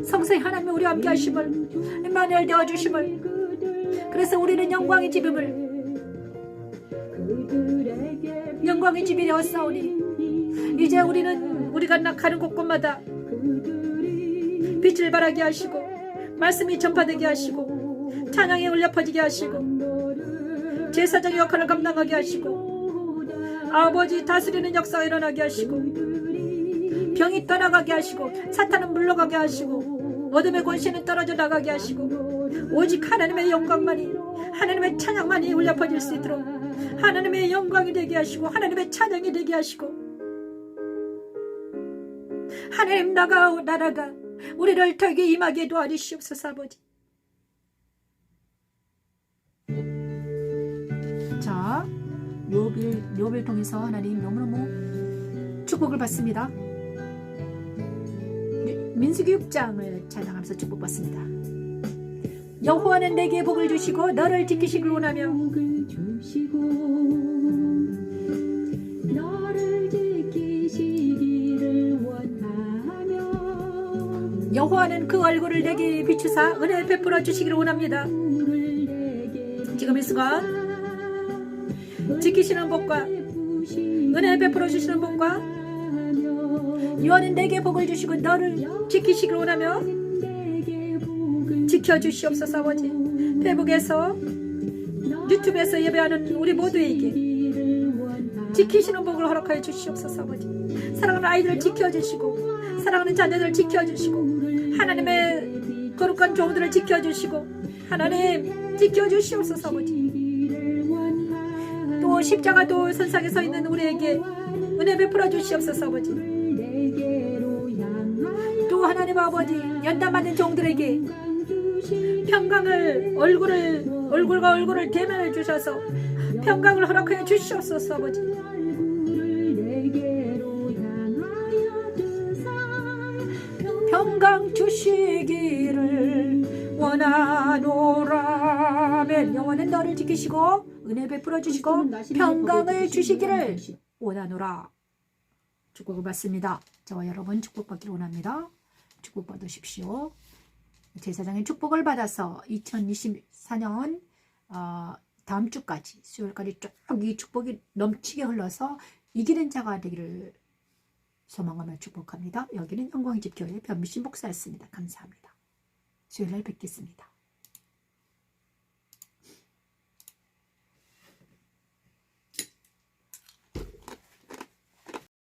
성생 하나님 우리와 함께 하심을, 임마누엘 되어주심을, 그래서 우리는 영광의 집임을, 영광의 집이 되었사오니 이제 우리가 가는 곳곳마다 빛을 발하게 하시고 말씀이 전파되게 하시고 찬양이 울려 퍼지게 하시고 제사장 역할을 감당하게 하시고 아버지 다스리는 역사가 일어나게 하시고 병이 떠나가게 하시고 사탄은 물러가게 하시고 어둠의 권세는 떨어져 나가게 하시고 오직 하나님의 영광만이 하나님의 찬양만이 울려 퍼질 수 있도록 하나님의 영광이 되게 하시고 하나님의 찬양이 되게 하시고 하나님 나라가 우리를 털게 임하게 도와주시옵소서. 아버지. 자, 욥을 통해서 하나님 너무너무 축복을 받습니다. 민수기 6장을 찬양하면서 축복받습니다. 여호와는 내게 복을 주시고 너를 지키시길 원하며 여호와는 그 얼굴을 내게 비추사 은혜 베풀어 주시기를 원합니다. 지금 이 순간 지키시는 복과 은혜 베풀어 주시는 복과 여호와는 내게 복을 주시고 너를 지키시기를 원하며 지켜주시옵소서. 아버지. 페북에서 유튜브에서 예배하는 우리 모두에게 지키시는 복을 허락하여 주시옵소서. 아버지. 사랑하는 아이들을 지켜주시고 사랑하는 자녀들을 지켜주시고 하나님의 거룩한 종들을 지켜주시고 하나님 지켜주시옵소서. 아버지. 또 십자가도 선상에 서 있는 우리에게 은혜 베풀어 주시옵소서. 아버지. 또 하나님 아버지 연단받는 종들에게 평강을 얼굴과 얼굴을 대면해 주셔서 평강을 허락하여 주시옵소서. 아버지. 평강 주시기를 원하노라면 영원한 너를 지키시고 은혜 베풀어 주시고 평강을 주시기를 원하노라. 축복을 받습니다. 저와 여러분 축복받기를 원합니다. 축복받으십시오. 제사장의 축복을 받아서 2024년 다음 주까지 수요일까지 쭉 이 축복이 넘치게 흘러서 이기는 자가 되기를 소망하며 축복합니다. 여기는 영광의 집 교회 변미신 목사였습니다. 감사합니다. 수요일날 뵙겠습니다.